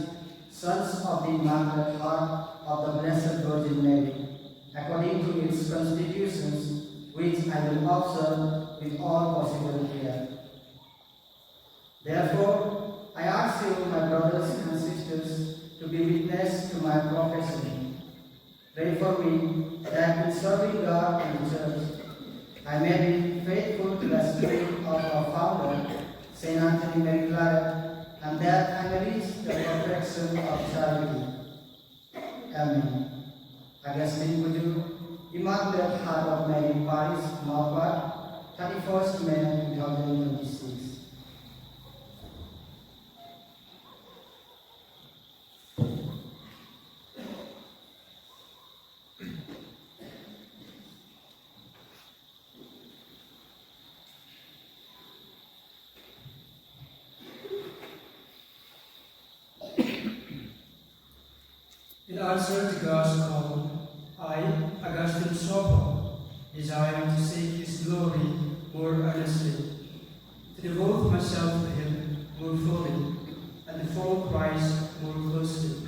sons of the Immaculate Heart of the Blessed Virgin Mary, according to its constitutions, which I will observe with all possible care. Therefore, I ask you, my brothers and sisters, to be witness to my profession. Pray for me that in serving God and the Church, I may be faithful to the spirit of our founder, Saint Anthony Mary Claret, and that I may reach the perfection of charity. Amen. Augustine Kudu, Immaculate Heart of Mary, Parish Mawpat, 31st May 2026. In answer to God's call, I, Augustine Mawpat, desire to seek His glory more earnestly, to devote myself to Him more fully, and to follow Christ more closely,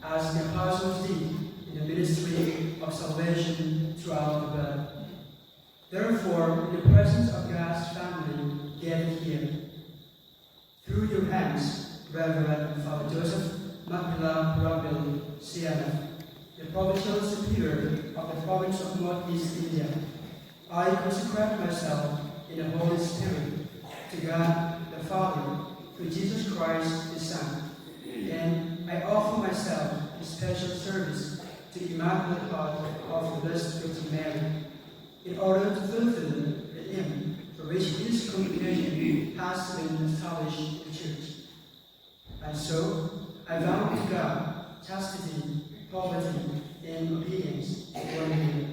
as the apostles did in the ministry of salvation throughout the world. Therefore, in the presence of God's family gathered here, through your hands, Reverend Father Joseph Mawpat, the Provincial Superior of the Province of Northeast India, I consecrate myself in the Holy Spirit to God the Father through Jesus Christ, His Son, and I offer myself in special service to the Immaculate Heart of the Blessed Virgin Mary, in order to fulfill the aim for which this congregation has been established in the Church. And so, I vow to God chastity, poverty, and obedience for 1 year.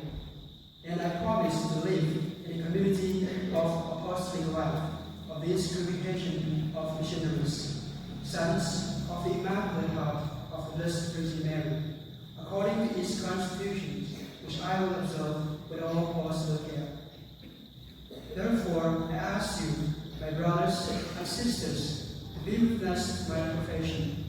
And I promise to live in the community of apostolic life of this congregation of missionaries, sons of the Immaculate Heart of the Blessed Virgin Mary, according to its constitutions, which I will observe with all possible care. Therefore, I ask you, my brothers and sisters, to be witness to my profession.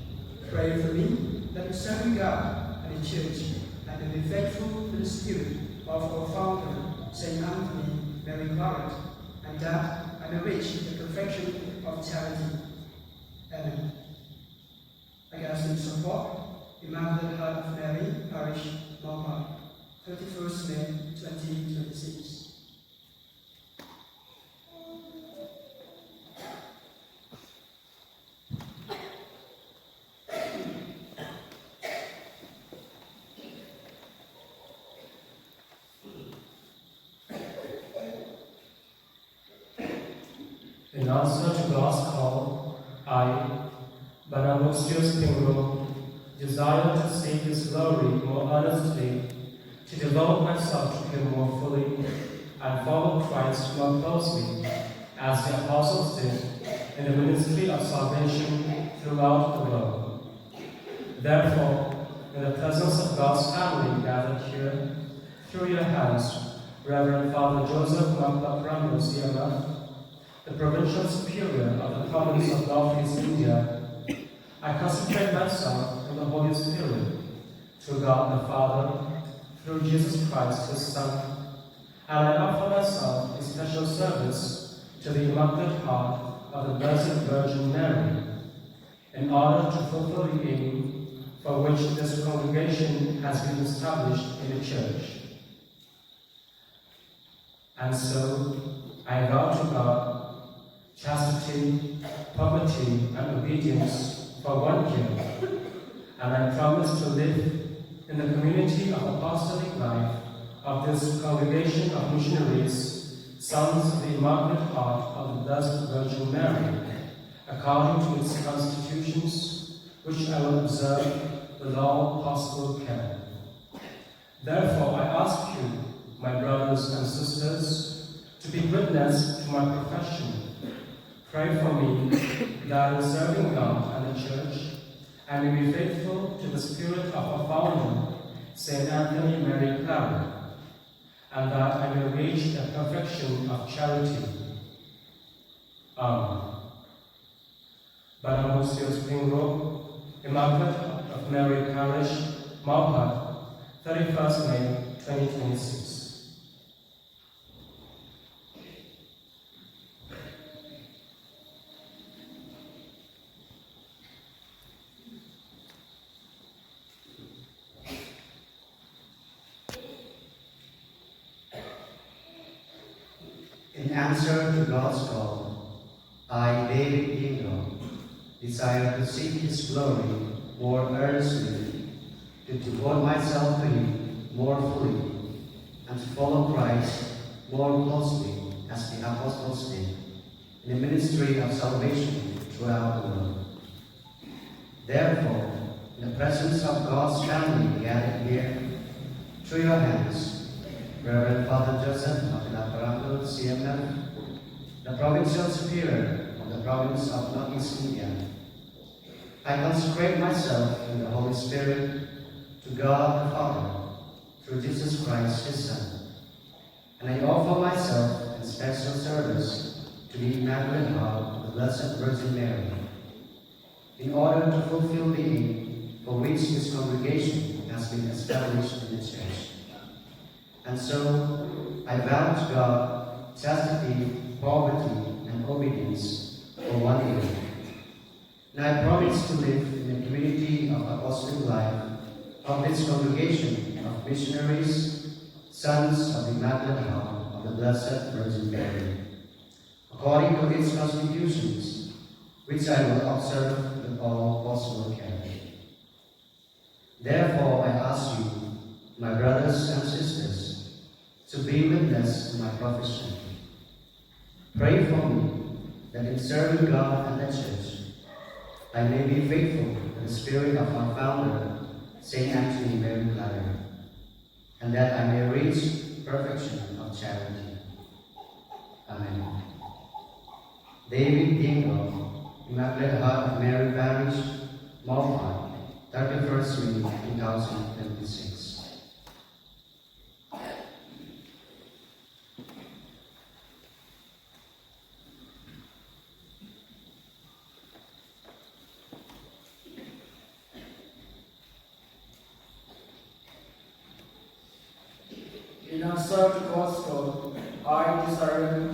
Pray for me that in serving God and the Church, I may be faithful to the spirit of our founder, Saint Anthony Mary Claret, and that I may reach the perfection of charity. Amen. Augustine Mawpat, Immaculate Heart of Mary, Parish Mawpat, 31st May 2026. In answer to God's call, I, banyngkong, desire to seek His glory more earnestly, to devote myself to Him more fully, and follow Christ more closely, as the apostles did in the ministry of salvation throughout the world. Therefore, in the presence of God's family gathered here, through your hands, Reverend Father Joseph Mawpat, the Provincial Superior of the Province of Northeast India, I consecrate myself in the Holy Spirit to God the Father through Jesus Christ, His Son, and I offer myself in special service to the Immaculate Heart of the Blessed Virgin Mary, in order to fulfill the aim for which this congregation has been established in the Church. And so, I vow to God chastity, poverty, and obedience for 1 year, and I promise to live in the community of apostolic life of this congregation of missionaries, sons of the Immaculate Heart of the Blessed Virgin Mary, according to its constitutions, which I will observe with all possible care. Therefore, I ask you, my brothers and sisters, to be witness to my profession. Pray for me that in serving God and the Church, I may be faithful to the spirit of our founder, Saint Anthony Mary Clara, and that I may reach the perfection of charity. Amen. Banyngkong Springbrook, Immaculate of Mary Parish, Mawpat, 31st May 2026. In answer to God's call, I, David Dingo, desire to seek His glory more earnestly, to devote myself to Him more fully, and to follow Christ more closely as the apostles did in the ministry of salvation throughout the world. Therefore, in the presence of God's family gathered here, through your hands, Reverend Father Joseph Makilaparango, CMF, the Provincial Superior of the Province of Northeast India, I consecrate myself in the Holy Spirit to God the Father through Jesus Christ, His Son, and I offer myself in special service to the Immaculate Heart of the Blessed Virgin Mary, in order to fulfill the aim for which this congregation has been established in the Church. And so, I vow to God chastity, poverty, and obedience for 1 year. And I promise to live in the community of apostolic life of this congregation of missionaries, sons of the Immaculate Heart of the Blessed Virgin Mary, according to its constitutions, which I will observe with all possible care. Therefore, I ask you, my brothers and sisters, to be witness to my profession. Pray for me that in serving God and the Church, I may be faithful to the spirit of our founder, Saint Anthony Mary Clara, and that I may reach perfection of charity. Amen. David Dingo, Immaculate Heart of Mary Parish, Mawpat, 31st May 2026. In answer to God's call, I desire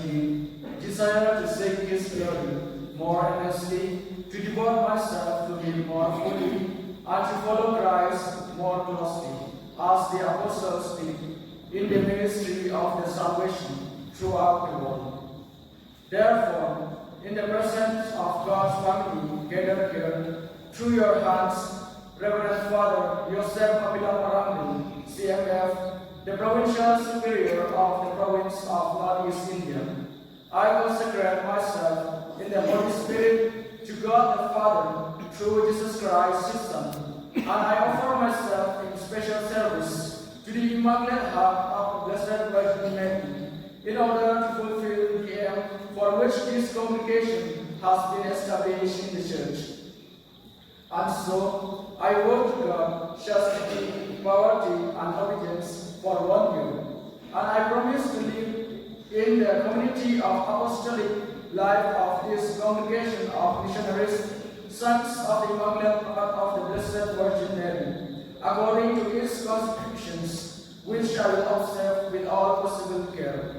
to seek His glory more earnestly, to devote myself to Him more fully, and to follow Christ more closely, as the apostles did in the ministry of the salvation throughout the world. Therefore, in the presence of God's family gathered here, through your hands, Reverend Father Joseph Makilaparango, CMF, the Provincial Superior of the Province of Northeast India, I consecrate myself in the Holy Spirit to God the Father through Jesus Christ, His Son, and I offer myself in special service to the Immaculate Heart of the Blessed Virgin Mary, in order to fulfill the aim for which this congregation has been established in the Church. And so, I vow to God chastity, poverty, and obedience for 1 year, and I promise to live in the community of apostolic life of this congregation of missionaries, sons of the Immaculate Heart of the Blessed Virgin Mary, according to its constitutions, which I will observe with all possible care.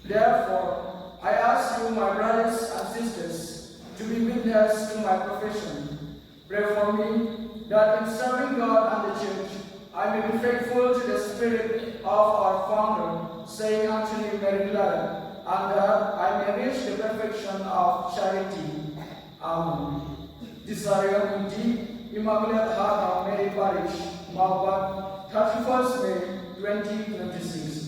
Therefore, I ask you, my brothers and sisters, to be witness to my profession. Pray for me that in serving God and the Church, I may be faithful to the spirit of our founder, Saint Anthony Mary Claret, and that I may reach the perfection of charity. Amen. Desire indeed, Immaculate Heart of Mary Parish, Mawpat, 31st May 2026.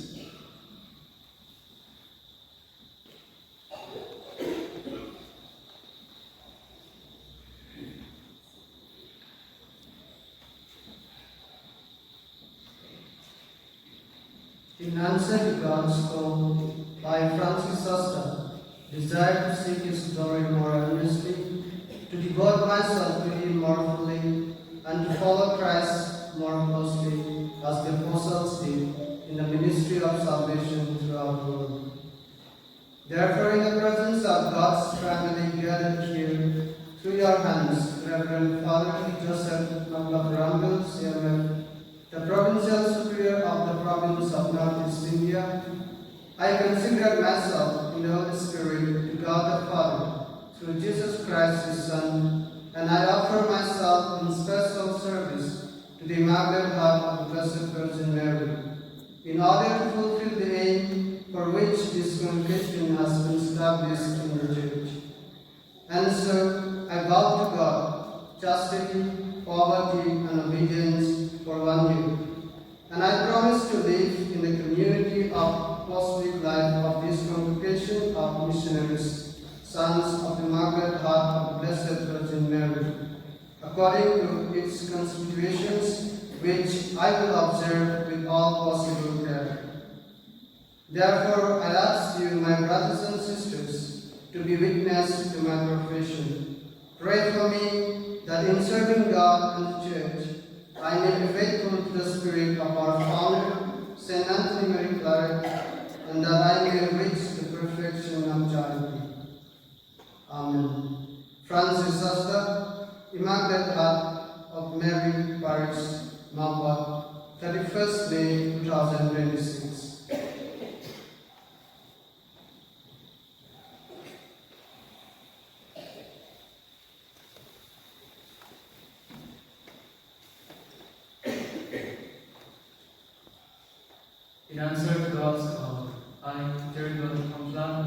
In answer to God's call, I, Francis Sosta, desire to seek His glory more earnestly, to devote myself to Him more fully, and to follow Christ more closely, as the apostles did in the ministry of salvation throughout the world. Therefore, in the presence of God's family gathered here, through your hands, Reverend Father Joseph Manglaparambil, CMF, the Provincial Superior of the Province of Northeast India, I consider myself in the Holy Spirit to God the Father, through Jesus Christ His Son, and I offer myself in special service to the Immaculate Heart of the Blessed Virgin Mary, in order to fulfill the aim for which this congregation has been established in the Church. And so, I vow to God chastity, poverty, and obedience for 1 year. And I promise to live in the community of apostolic life of this congregation of missionaries, sons of the Immaculate Heart of the Blessed Virgin Mary, according to its constitutions, which I will observe with all possible care. Therefore, I ask you, my brothers and sisters, to be witness to my profession. Pray for me that in serving God and the Church, I may be faithful to the spirit of our founder, Saint Anthony Mary Claret, and that I may reach the perfection of charity. Amen. Francis Sosta, Immaculate Heart of Mary Parish, Mawpat, 31st May 2026. In answer to God's call, I, Jerry Complan,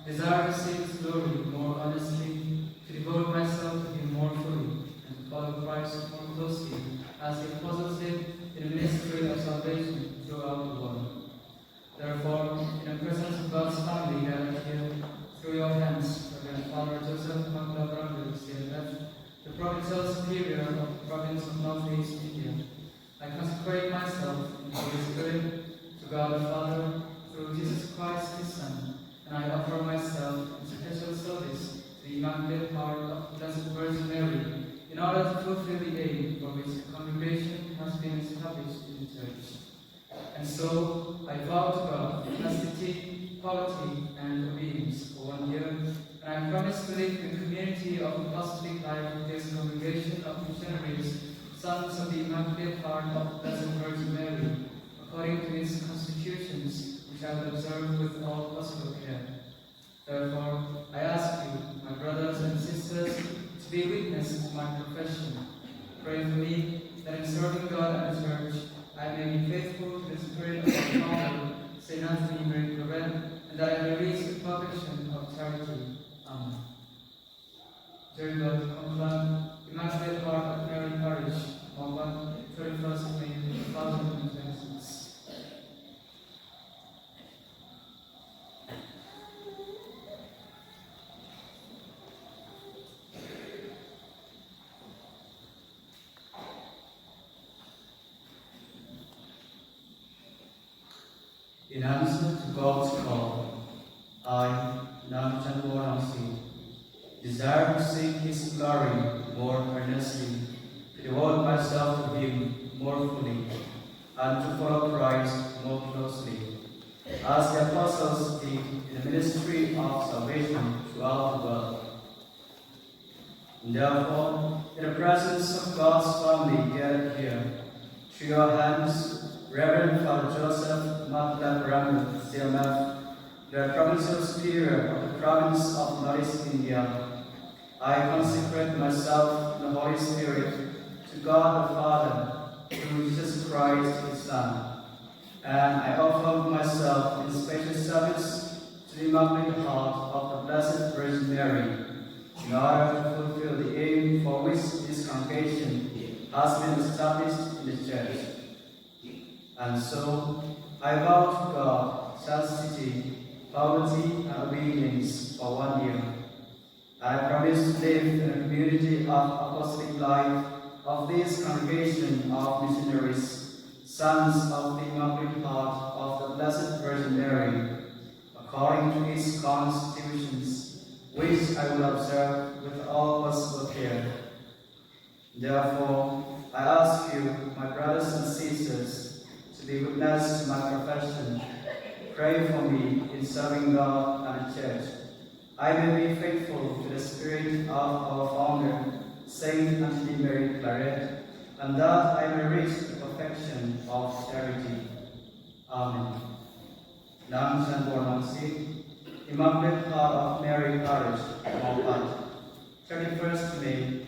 desire to seek His glory more honestly, to devote myself to Him more fully, and to follow Christ more closely, as the apostles did in the ministry of salvation throughout the world. Therefore, in the presence of God's family gathered here, through your hands, Reverend Father Joseph Manglaparambil, CMF, the Provincial Superior of the Province of Northeast India, I consecrate myself in the Holy Spirit, God the Father, through Jesus Christ His Son, and I offer myself in special service to the Immaculate Heart of the Blessed Virgin Mary, in order to fulfill the aim for which the congregation has been established in the Church. And so, I vow to God chastity, poverty, and obedience for 1 year, and I promise to live in the community of apostolic life of this congregation of missionaries, sons of the Immaculate Heart of the Blessed Virgin Mary, according to its constitutions, which I will observe with all possible care. Therefore, I ask you, my brothers and sisters, to be witnesses to my profession. Pray for me that in serving God and the Church, I may be faithful to the spirit of our founder, Saint Anthony Mary Claret, and that I may reach the perfection of charity. Amen. Dear God, Complan, Immaculate Heart of Mary Parish, Mawpat, 31st May 2026. In answer to God's call, I, Namchan Moransi, desire to seek His glory more earnestly, to devote myself to Him more fully, and to follow Christ more closely, as the apostles did in the ministry of salvation throughout the world. And therefore, in the presence of God's family gathered here, through your hands, Reverend Father Joseph Mawpat, CMF, the provincial superior of the province of Northeast India, I consecrate myself in the Holy Spirit to God the Father through Jesus Christ, His Son, and I offer myself in special service to the Immaculate Heart of the Blessed Virgin Mary, in order to fulfill the aim for which this congregation has been established in the Church. And so, I vow to God chastity, poverty, and obedience for 1 year. I promise to live in a community of apostolic life of this congregation of missionaries, sons of the Immaculate Heart of the Blessed Virgin Mary, according to its constitutions, which I will observe with all possible care. Therefore, I ask you, my brothers and sisters, to be witness to my profession. Pray for me in serving God and the Church. I may be faithful to the spirit of our founder, Saint Anthony Mary Claret, and that I may reach the perfection of charity. Amen. Nam San Bornansi, Immaculate Heart of Mary Parish Mawpat, 31st May,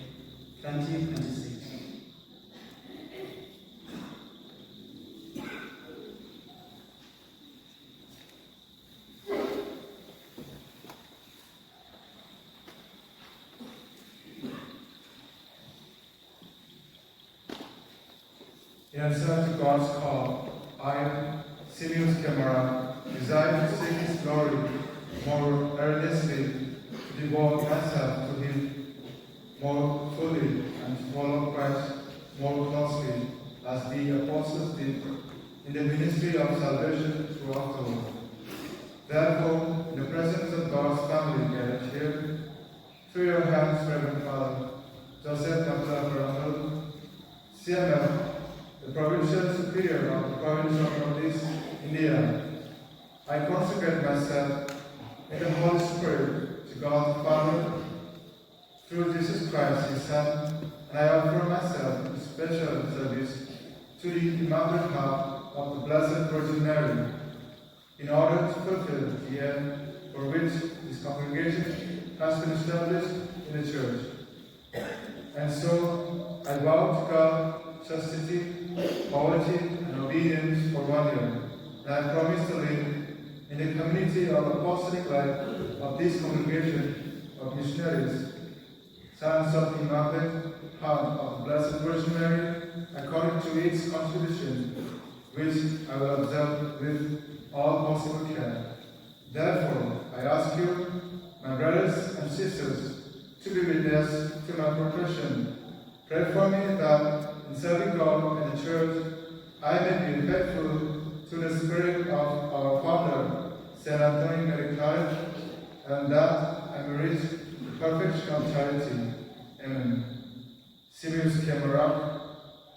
2026. In answer to God's call, I, Sirius Camara, desire to seek His glory more earnestly, to devote myself to Him more fully, and to follow Christ more closely, as the apostles did in the ministry of salvation throughout the world. Therefore, in the presence of God's family gathered here, through your hands, Reverend Father Joseph Kapla CML, the Provincial Superior of the Province of Northeast India, I consecrate myself in the Holy Spirit to God the Father through Jesus Christ, His Son, and I offer myself in special service to the Immaculate Heart of the Blessed Virgin Mary, in order to fulfill the end for which this congregation has been established in the Church. And so, I vow to God chastity, poverty, and obedience for 1 year, and I promise to live in the community of apostolic life of this congregation of missionaries, sons of the Immaculate Heart of the Blessed Virgin Mary, according to its constitution, which I will observe with all possible care. Therefore, I ask you, my brothers and sisters, to be witness to my profession. Pray for me that in serving God and the Church, I may be faithful to the spirit of our founder, Saint Anthony Mary Claret, and that I may reach the perfection of charity. Amen. Sirius Camara,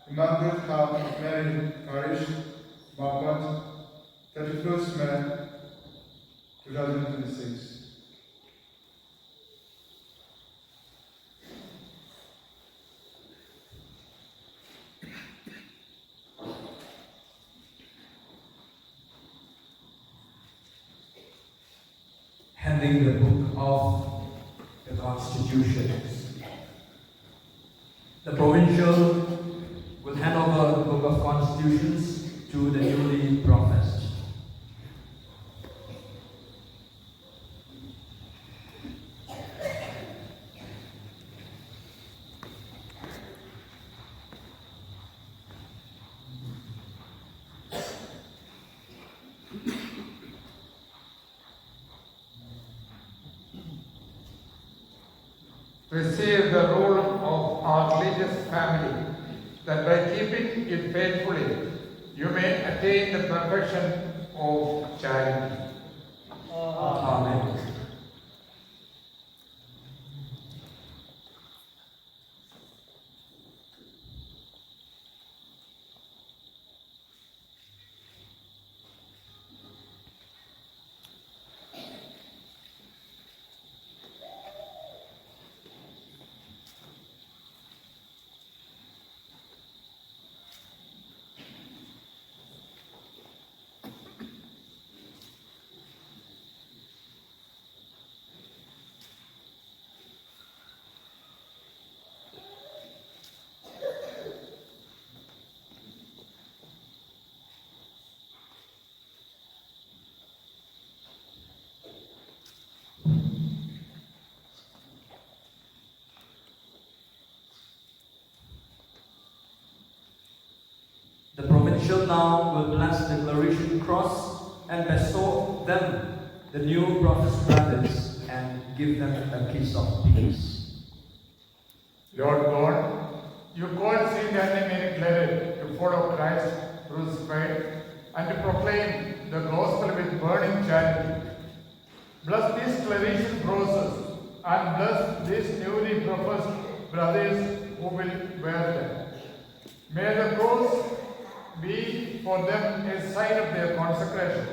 Immaculate Heart of Mary Parish Mawpat, 31st May, 2026. Handing the book of the Constitutions. The provincial will hand over the book of Constitutions to the newly professed. Receive the rule of our religious family, that by keeping it faithfully, you may attain the perfection of charity. Amen. now will bless the Claretian cross and bestow them the new prophet's brothers and give them a kiss of peace. Lord God, you called Saint Anne Mary Claret to follow Christ crucified and to proclaim the gospel with burning charity. Bless these Claretian crosses and bless these newly professed brothers who will wear them. May the cross be for them a sign of their consecration,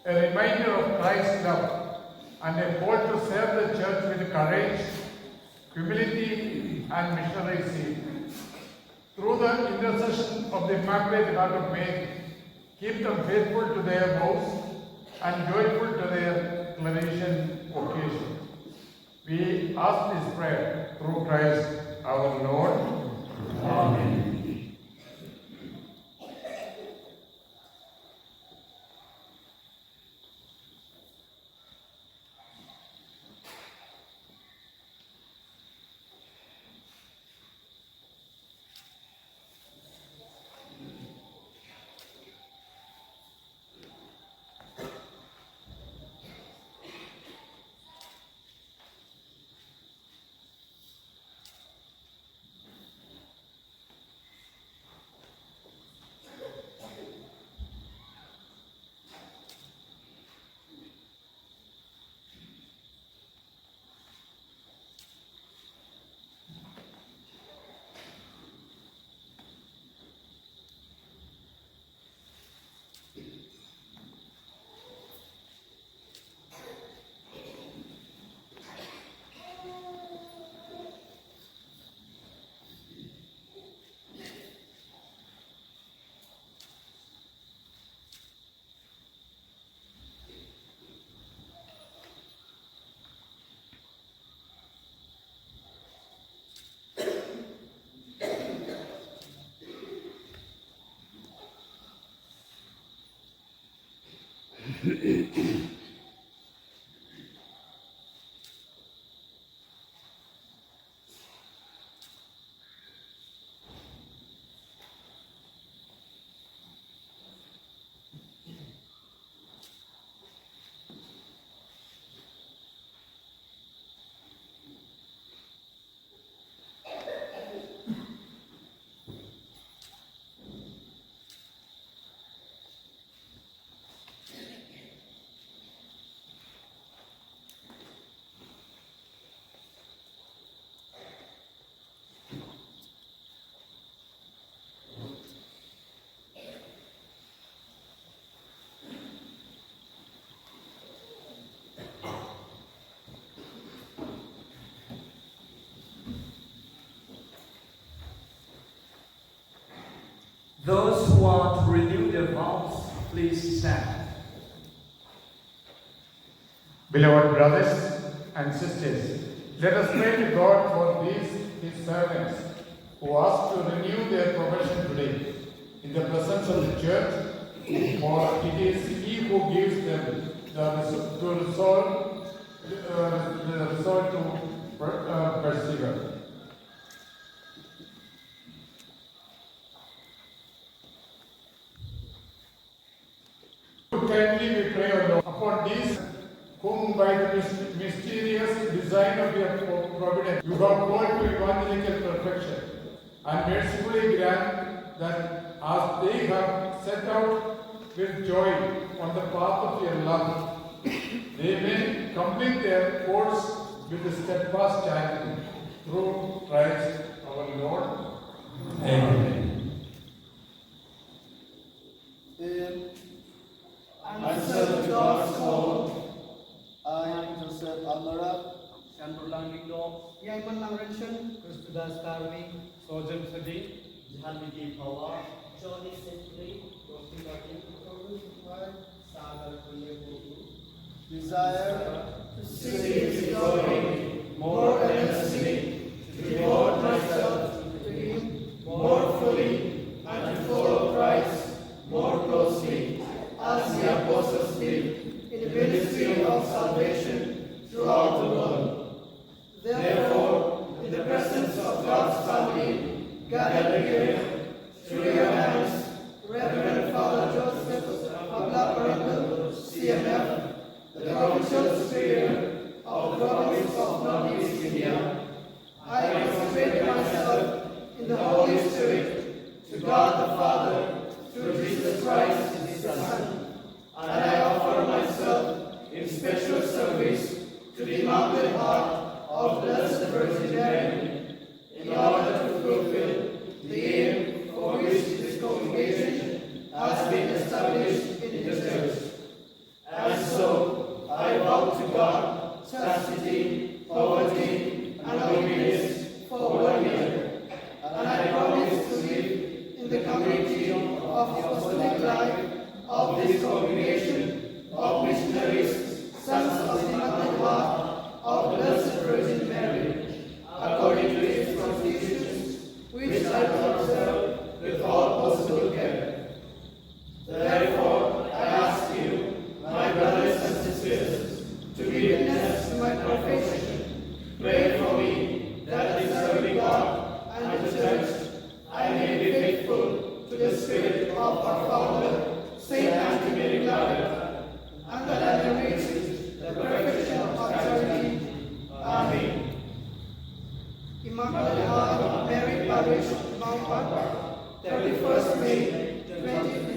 a reminder of Christ's love, and a call to serve the church with courage, humility, and missionary zeal. Through the intercession of the Immaculate Heart of Mary, keep them faithful to their vows and joyful to their Claretian vocation. We ask this prayer through Christ our Lord. Amen. Those who want to renew their vows, please stand. Beloved brothers and sisters, let us pray to God for these His servants who ask to renew their profession today in the presence of the Church, for it is He who gives them the resolve to persevere. Kindly we pray, O Lord, upon these whom by the mysterious design of your providence you have called to evangelical perfection, and mercifully grant that as they have set out with joy on the path of your love, they may complete their course with steadfast charity through Christ our Lord. Amen. Answer to God's call. I, Joseph Almara, San Berlanging Law, Yaiman Langrenchen, Kristudas Karmi, Sojem Sadi, Jhanvidi Pawa, Johnny Simply, Rosti Martin, Sagar Kuyebu, desire to see His glory more earnestly, to devote myself to Him more fully, and to follow Christ more closely, as the apostles did in the ministry of salvation throughout the world. Therefore, in the presence of God's family, gathered here, through your hands, reverently Immaculate Heart of Blessed Virgin Mary, in order to fulfill the aim for which this congregation has been established in the Church. And so, I vow to God chastity, poverty, and obedience for 1 year, and I promise to live in the community of the apostolic life of this congregation of missionaries, sons of the Immaculate Heart of Blessed Virgin Mary, according to its constitutions, which I will observe with all possible care. Therefore, I ask you, my brothers and sisters, to be witness to my profession. Pray for me that in serving God and the Church, I may be faithful to the spirit of our founder, Saint Anthony Claretian, and that I may reach the perfection of charity. Amen. Immaculate Heart of Mary, Parish Mawpat, 31st May 2026.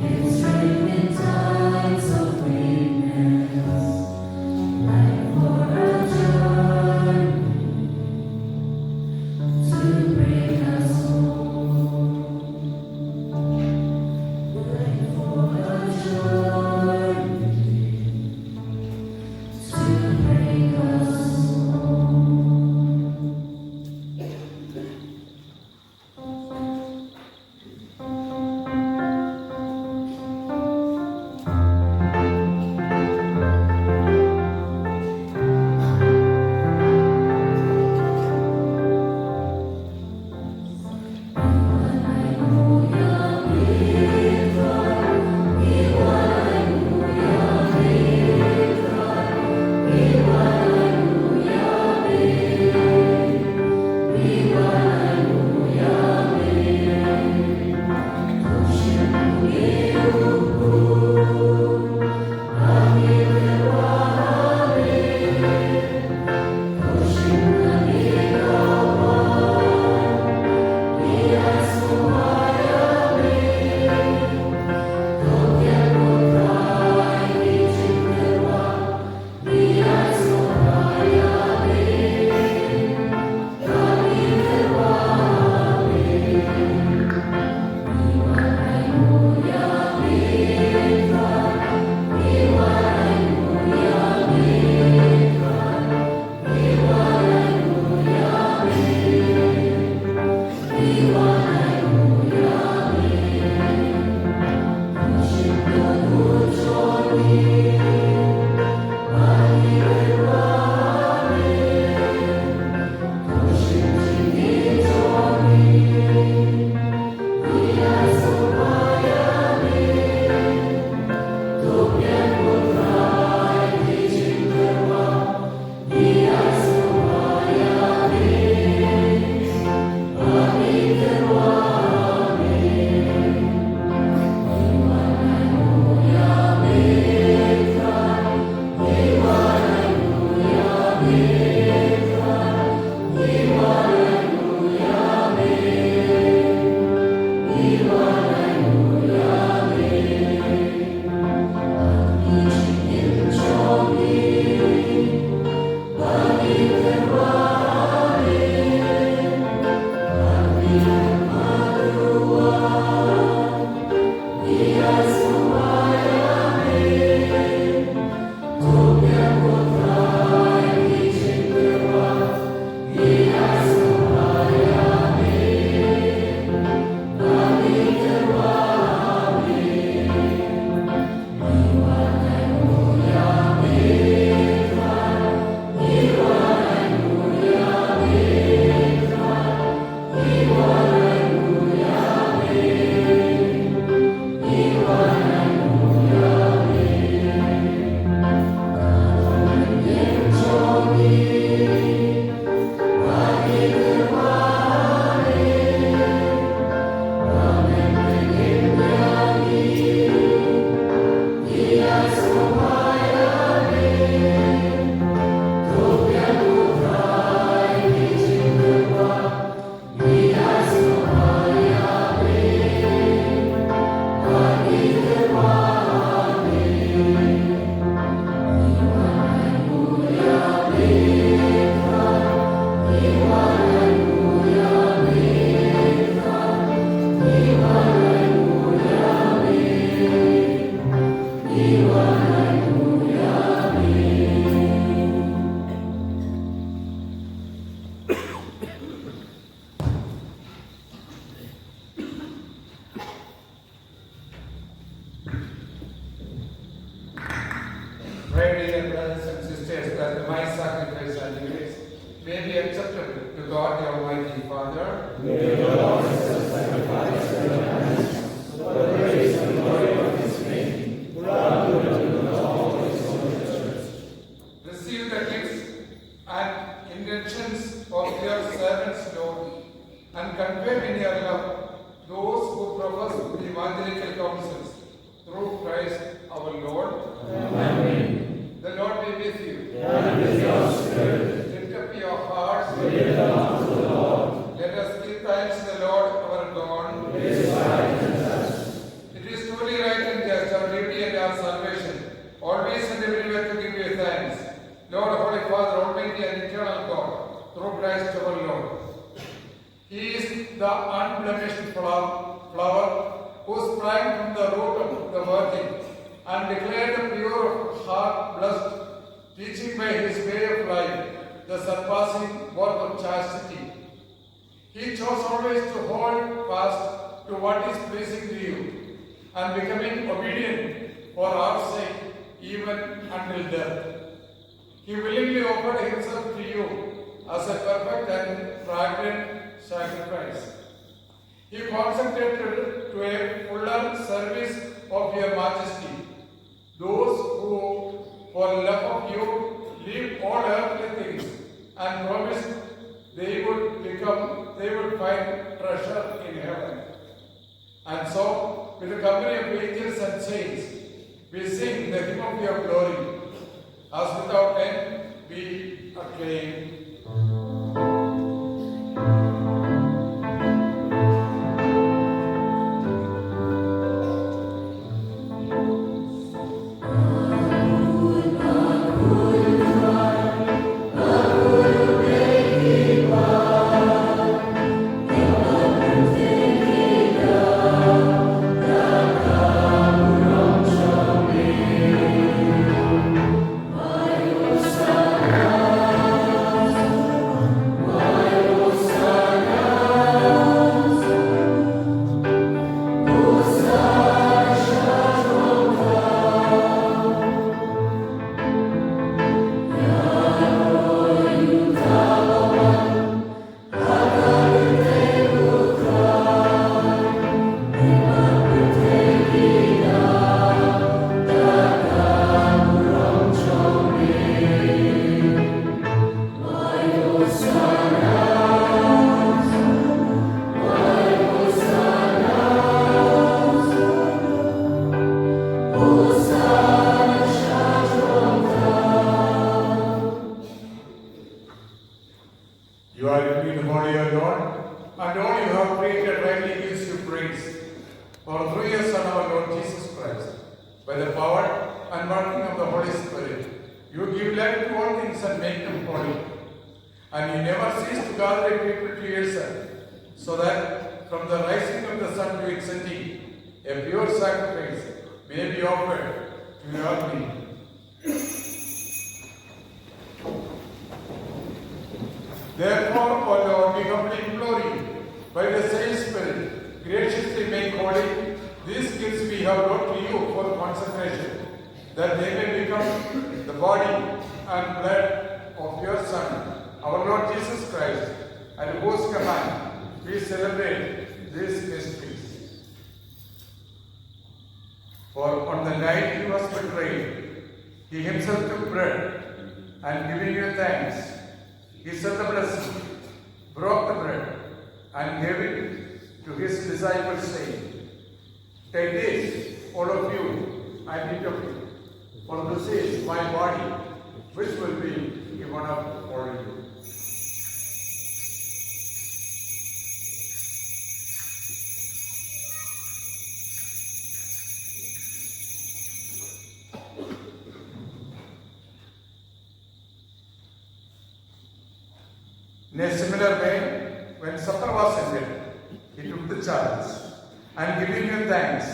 It's written my sacrifice and yours may be acceptable to God the Almighty Father. May the Lord accept sacrifice in your hands for the praise and glory of His name, for our good and the all of His holy church. Receive the gifts and intentions of your servants, Lord, and confirm in your love those who profess the evangelical counsels through Christ our Lord. Amen. The Lord be with you. And with your spirit. Lift up your hearts. Lift them up to the Lord. Let us give thanks to the Lord our God. It is right and just. It is truly right and just, our duty and our salvation, always and everywhere to give you thanks. Lord, Holy Father, Almighty and eternal God, through Christ our Lord. He is the unblemished flower who sprang from the root of the Virgin and declared the pure of heart blessed, teaching by his way of life the surpassing work of chastity. He chose always to hold fast to what is pleasing to you, and becoming obedient for our sake even until death. He willingly offered himself to you as a perfect and fragrant sacrifice. He consecrated to a fuller service of your majesty those who, for love of you, leave all earthly things and promised they would find treasure in heaven. And so, with the company of angels and saints, we sing the hymn of your glory, as without end we acclaim. You are indeed holy, O Lord, and all you have created rightly gives you praise. For through your Son, our Lord Jesus Christ, by the power and working of the Holy Spirit, you give life to all things and make them holy. And you never cease to gather a people to yourself, so that from the rising of the sun to its setting, a pure sacrifice may be offered to your name. Therefore, O Lord, we humbly implore you, by the same Spirit, graciously make holy these gifts we have brought to you for consecration, that they may become the body and blood of your Son, our Lord Jesus Christ, at whose command we celebrate these mysteries. For on the night he was betrayed, he himself took bread, and giving you thanks, he said the blessing, broke the bread, and gave it to his disciples, saying, "Take this, all of you, and eat of it, for this is my body, which will be given up for you." In a similar way, when supper was ended, he took the chalice, and giving you thanks,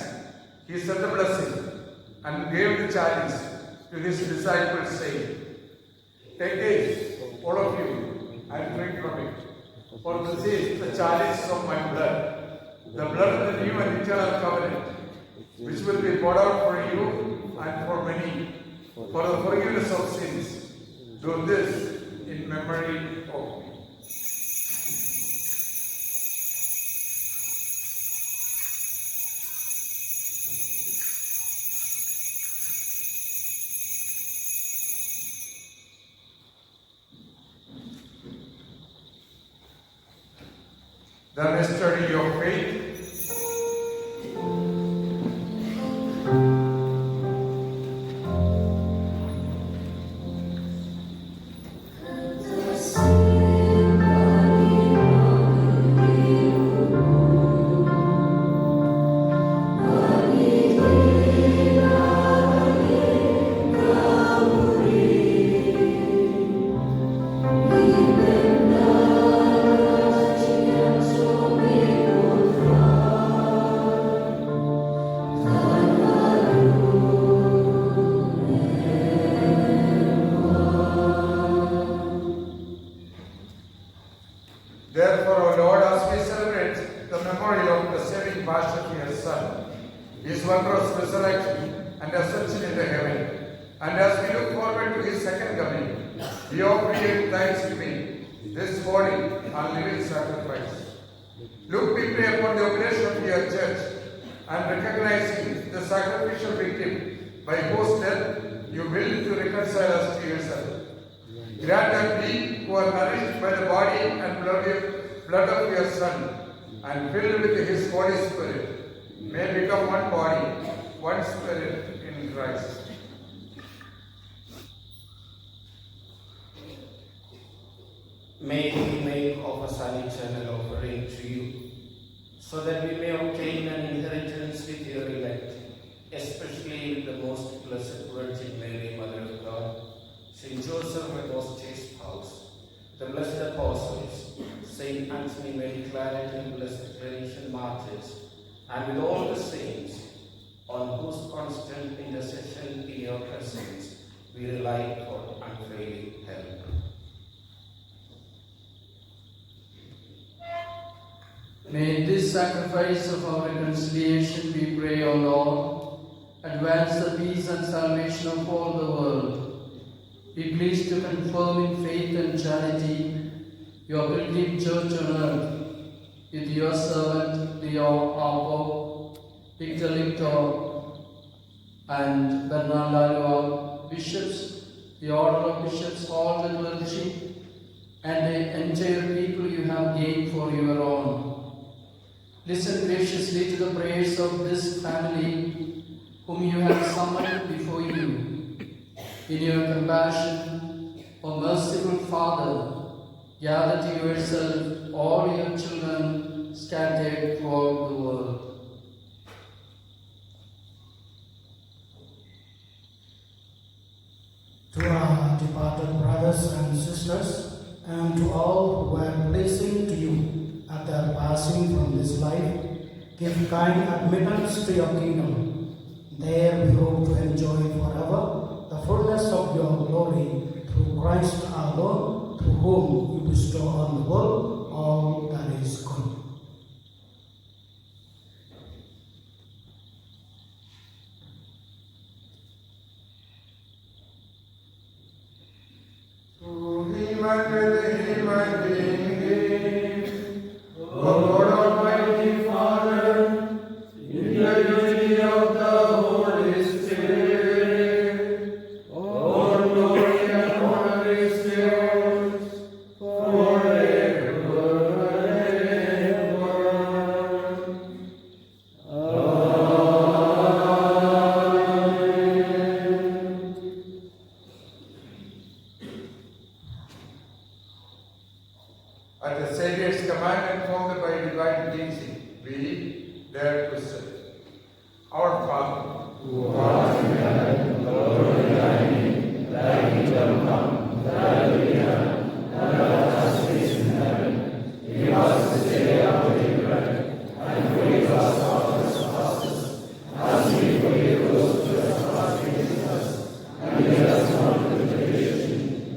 he said the blessing, and gave the chalice to his disciples, saying, "Take this, all of you, and drink from it, for this is the chalice of my blood, the blood of the new and eternal covenant, which will be poured out for you and for many, for the forgiveness of sins. Do this in memory of me. The mystery of faith. Therefore, O Lord, as we celebrate the memory of the saving passion of your Son, his wondrous resurrection and ascension into heaven, and as we look forward to his second coming, we offer you thanksgiving this holy and living sacrifice. Look deeply upon the oblation of your church, and recognizing the sacrificial victim by whose death you will to reconcile us to yourself. Grant that we who are nourished by the body and blood of your Son and filled with his Holy Spirit may become one body, one spirit in Christ. May we make of us an eternal offering to you, so that we may obtain an inheritance with your elect, especially with the most blessed Virgin Mary, Mother of God, Saint Joseph, the most chaste spouse, the blessed apostles, Saint Anthony, Mary, Claretian, blessed Claretian martyrs, and with all the saints, on whose constant intercession in your presence we rely for unfailing help. May this sacrifice of our reconciliation, we pray, O Lord, advance the peace and salvation of all the world. Be pleased to confirm in faith and charity your pilgrim church on earth, with your servant, our Pope, Victor Lictor, and Bernard Lalua, bishops, the order of bishops, all the clergy, and the entire people you have gained for your own. Listen graciously to the prayers of this family, whom you have summoned before you. In your compassion, O merciful Father, gather to yourself all your children scattered throughout the world. To our departed brothers and sisters, and to all who were pleasing to you at their passing from this life, give kind admittance to your kingdom. There we hope to enjoy forever the fullness of your glory through Christ our Lord, through whom you bestow on the world all that is good. Through him and with him and in him, O Lord Almighty Father, in the unity of the Holy Spirit, all glory and honor is yours forever and ever. At the Saviour's command and founded by divine teaching, we dare to say, Our Father, who art in heaven, hallowed be thy name. Thy kingdom come, thy will be done, on earth as it is in heaven. Give us this day our daily bread, and forgive us our trespasses, as we forgive those who trespass against us. And lead us not into temptation,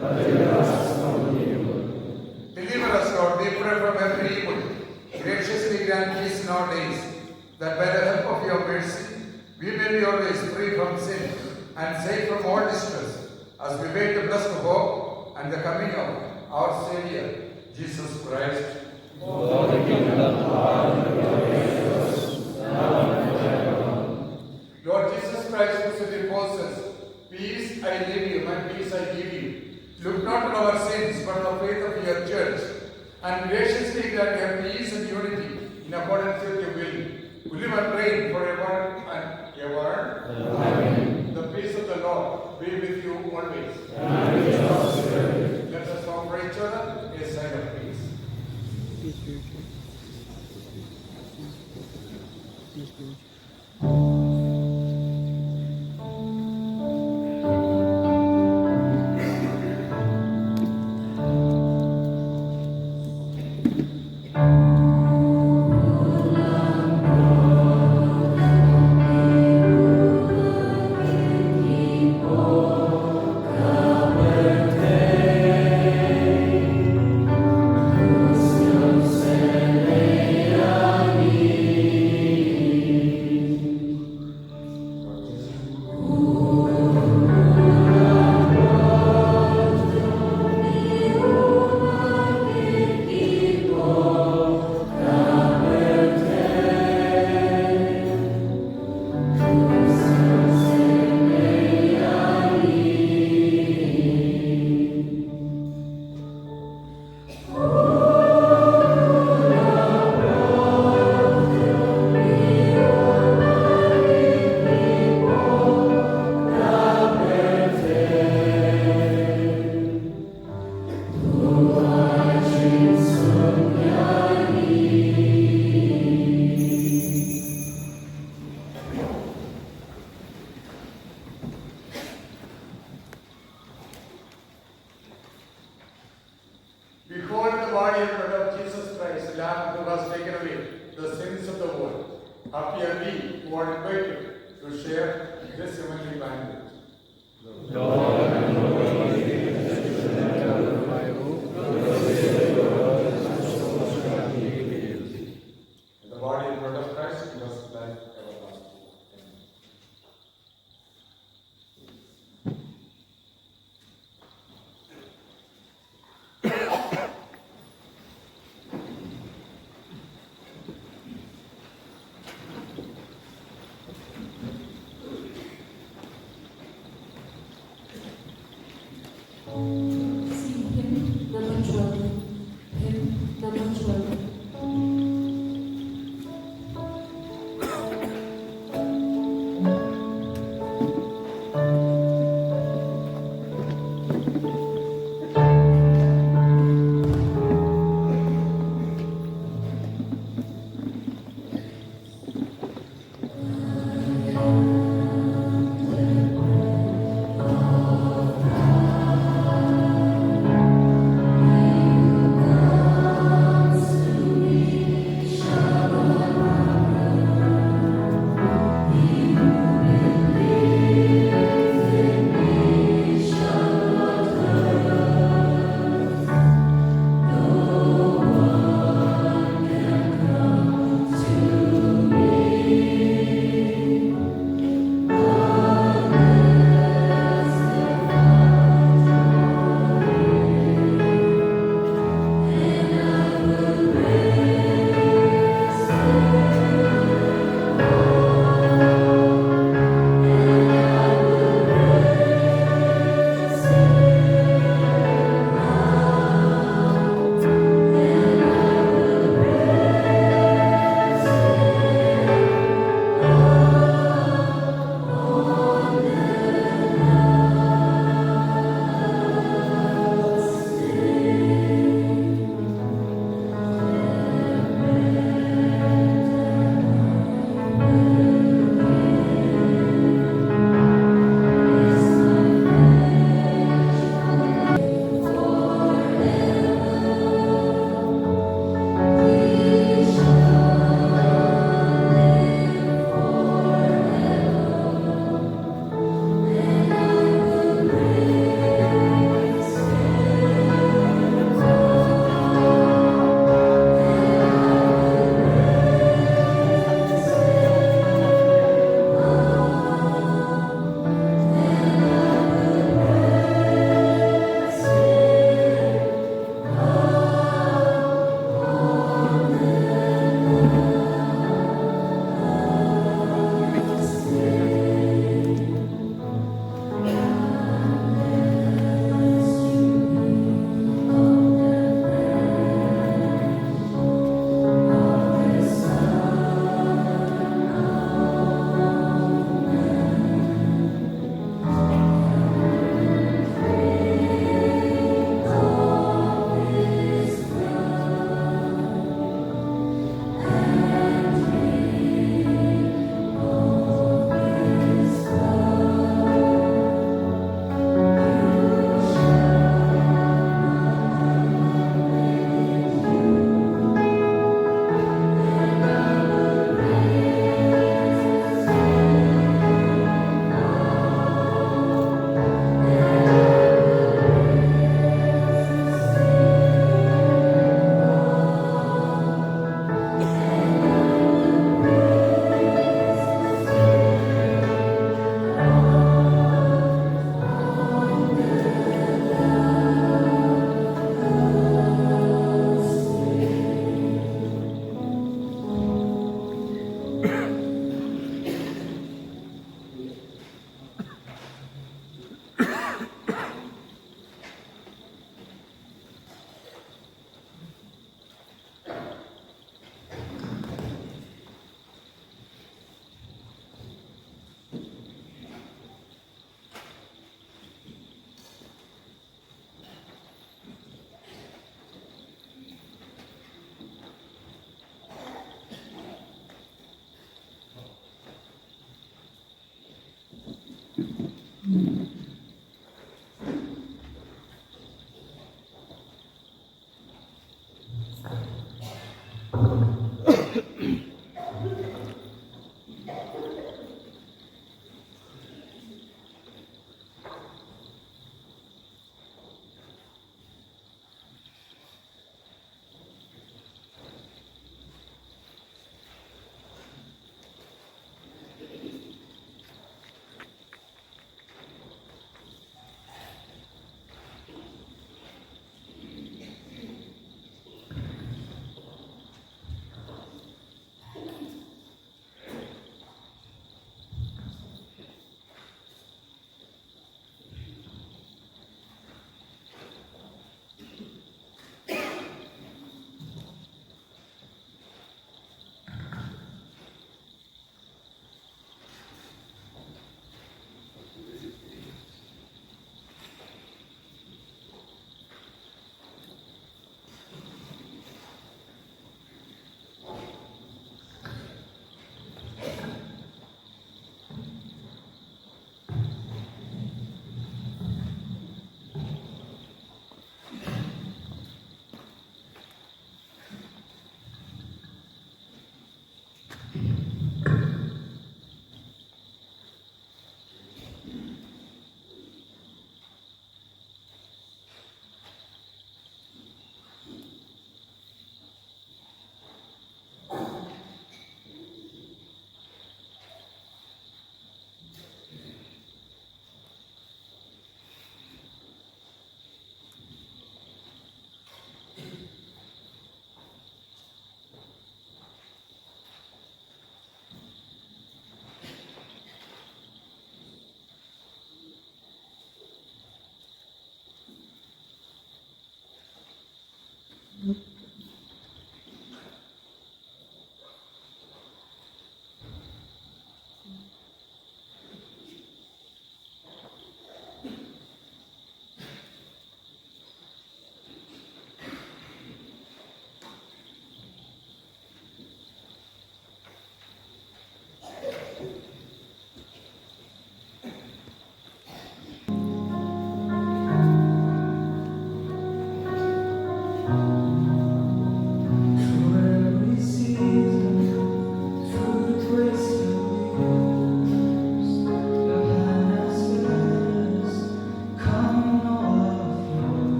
but deliver us from evil. Deliver us, Lord, we pray, from every evil. Graciously grant peace in our days, that by the help of your mercy, we may be always free from sin and safe from all distress, as we wait the blessed hope and the coming of our Savior, Jesus Christ. For the kingdom, power, and glory, and yours, now and forever. Lord Jesus Christ, who said to the apostles, peace I leave you, my peace I give you. Look not on our sins, but on the faith of your church, and graciously grant your peace and unity in accordance with your will. Who live and reign forever and ever. Amen. The peace of the Lord be with you always. And with your spirit. Let us offer each other a sign of peace. Behold the body and blood of Jesus Christ, the Lamb who has taken away the sins of the world. Happy are we who are invited to share this heavenly banquet. Lord, and Lord, the body and blood of Christ give us life everlasting.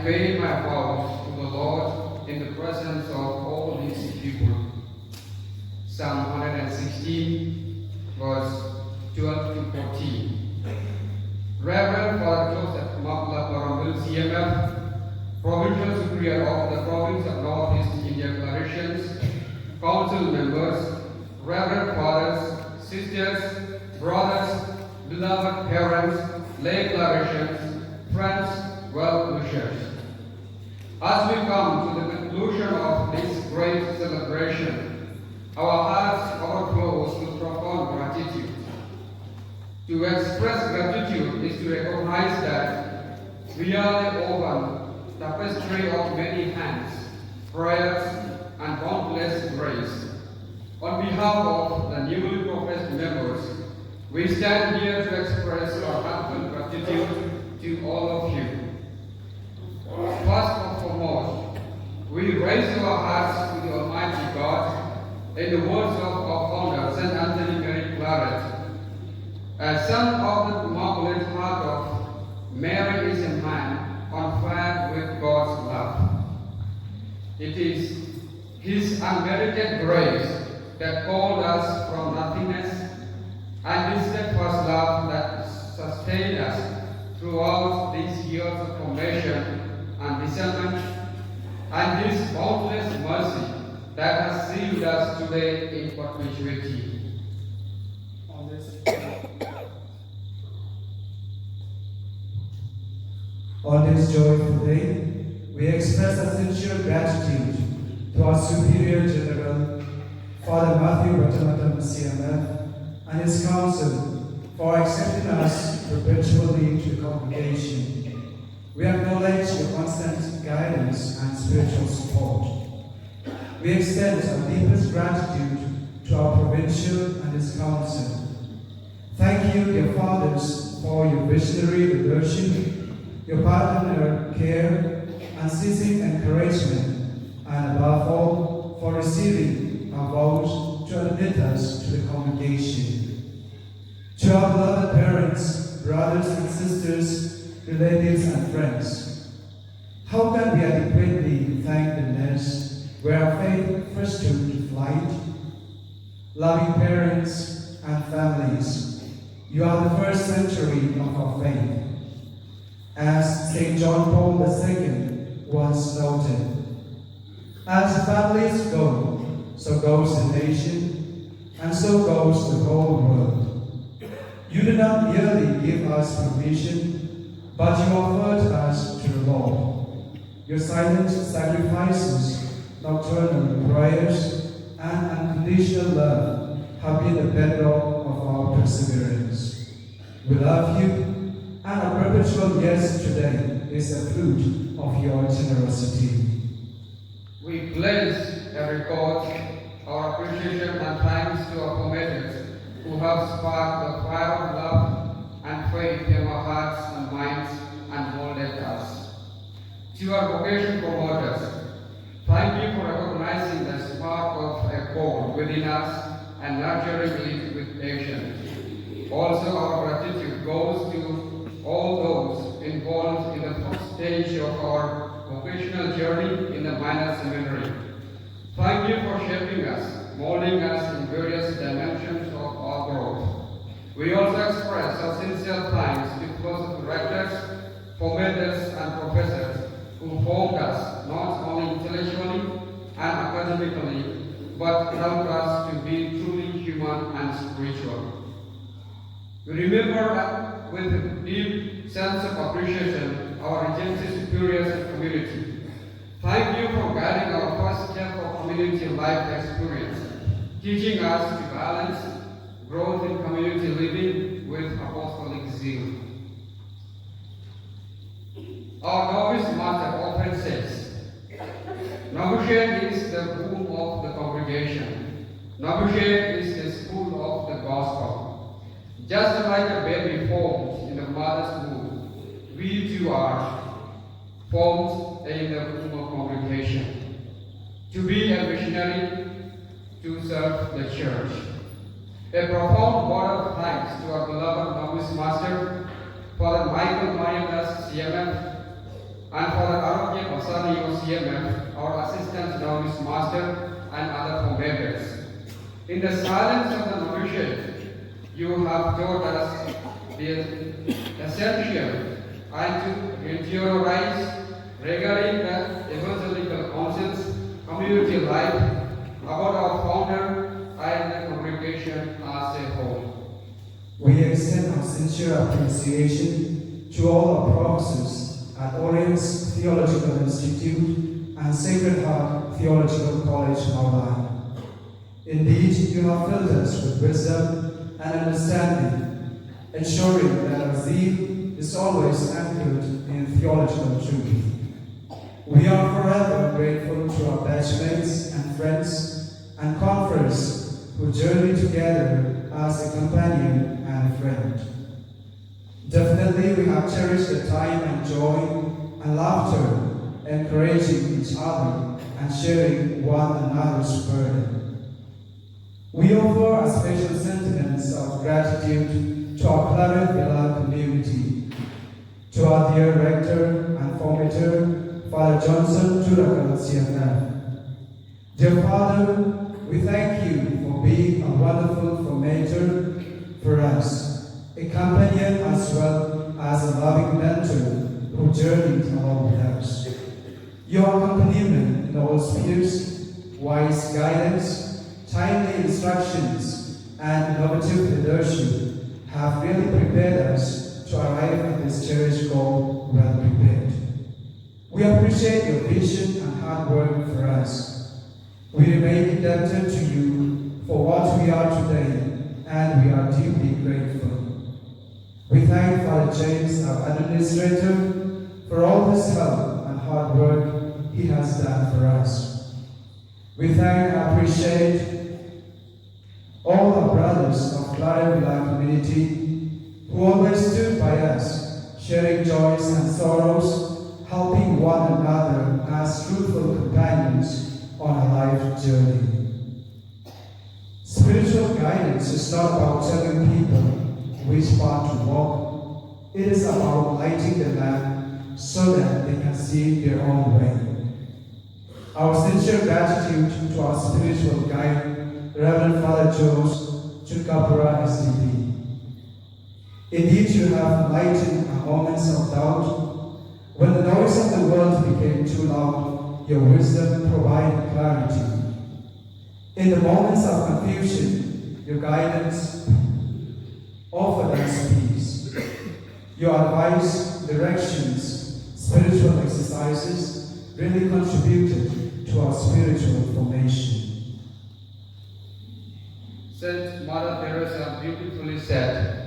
paid my vows to the Lord in the presence of all these people. Psalm 116, verse 12 to 14. Reverend Father Joseph Mawpat Parambil CMF, Provincial Superior of the Province of Northeast India Claretians, Council members, Reverend Fathers, Sisters, Brothers, beloved parents, lay Claretians, friends, well-wishers. As we come to the conclusion of this great celebration, our hearts overflow with profound gratitude. To express gratitude is to recognize that we are the open tapestry of many hands, prayers, and boundless grace. On behalf of the newly professed members, we stand here to express our heartfelt gratitude to all of you. First and foremost, we raise our hearts to the Almighty God in the words of our founder, St. Anthony Mary Claret. As son of the Immaculate Heart of Mary is a man on fire with God's love. It is His unmerited grace that called us from nothingness, and His steadfast love that sustained us throughout these years of formation and discernment, and His boundless mercy that has sealed us today in perpetuity. On this joyful day, we express our sincere gratitude to our Superior General, Father Matthew Ratamatam CMF, and his council for accepting us perpetually to the congregation. We acknowledge your constant guidance and spiritual support. We extend our deepest gratitude to our provincial and his council. Thank you, dear fathers, for your visionary leadership, your partner care, unceasing encouragement, and above all, for receiving our vows to admit us to the congregation. To our beloved parents, brothers and sisters, relatives and friends, how can we adequately thank the nest where our faith first took to flight? Loving parents and families, you are the first century of our faith. As St. John Paul II once noted, as families go, so goes the nation, and so goes the whole world. You did not merely give us permission, but you offered us to the Lord. Your silent sacrifices, nocturnal prayers, and unconditional love have been the bedrock of our perseverance. We love you, and our perpetual yes today is a fruit of your generosity. We pledge and record our appreciation and thanks to our committees who have sparked the fire of love and faith in our hearts and minds and molded us. To our vocation promoters, thank you for recognizing the spark of a core within us and nurturing it with patience. Also, our gratitude goes to all those involved in the first stage of our vocational journey in the minor seminary. Thank you for shaping us, molding us in various dimensions of our growth. We also express our sincere thanks to close directors, formators, and professors who formed us not only intellectually and academically, but helped us to be truly human and spiritual. We remember with a deep sense of appreciation our Regency Superiors and community. Thank you for guiding our first step of community life experience, teaching us to balance growth in community living with apostolic zeal. Our novice master often says, novitiate is the womb of the congregation. Novitiate is the school of the gospel. Just like a baby formed in the mother's womb, we too are formed in the womb of congregation. To be a missionary, to serve the church. A profound word of thanks to our beloved novice master, Father Michael Marianas, CMF, and Father Arogya Basani of CMF, our assistant novice master, and other commentators. In the silence of the novitiate, you have taught us the essential and to interiorize regarding the evangelical conscience, community life, about our founder and the congregation as a whole. We extend our sincere appreciation to all our professors at Orient's Theological Institute and Sacred Heart Theological College, Mawpat. Indeed, you have filled us with wisdom and understanding, ensuring that our zeal is always anchored in theological truth. We are forever grateful to our batchmates and friends and confreres who journey together as a companion and a friend. Definitely, we have cherished the time and joy and laughter, encouraging each other and sharing one another's burden. We offer our special sentiments of gratitude to our Claretian community, to our dear rector and formator, Father Johnson Turakal CMF. Dear Father, we thank you for being a wonderful formator for us, a companion as well as a loving mentor who journeyed along with us. Your accompaniment in all spheres, wise guidance, timely instructions, and innovative leadership have really prepared us to arrive at this cherished goal well prepared. We appreciate your vision and hard work for us. We remain indebted to you for what we are today, and we are deeply grateful. We thank Father James, our administrator, for all his help and hard work he has done for us. We thank and appreciate all our brothers of Claretian community who always stood by us, sharing joys and sorrows, helping one another as truthful companions on a life journey. Spiritual guidance is not about telling people which path to walk. It is about lighting the lamp so that they can see their own way. Our sincere gratitude to our spiritual guide, Reverend Father Jose Chunkapura SDB. Indeed, you have lightened our moments of doubt. When the noise of the world became too loud, your wisdom provided clarity. In the moments of confusion, your guidance offered us peace. Your advice, directions, spiritual exercises really contributed to our spiritual formation. Saint Mother Teresa beautifully said,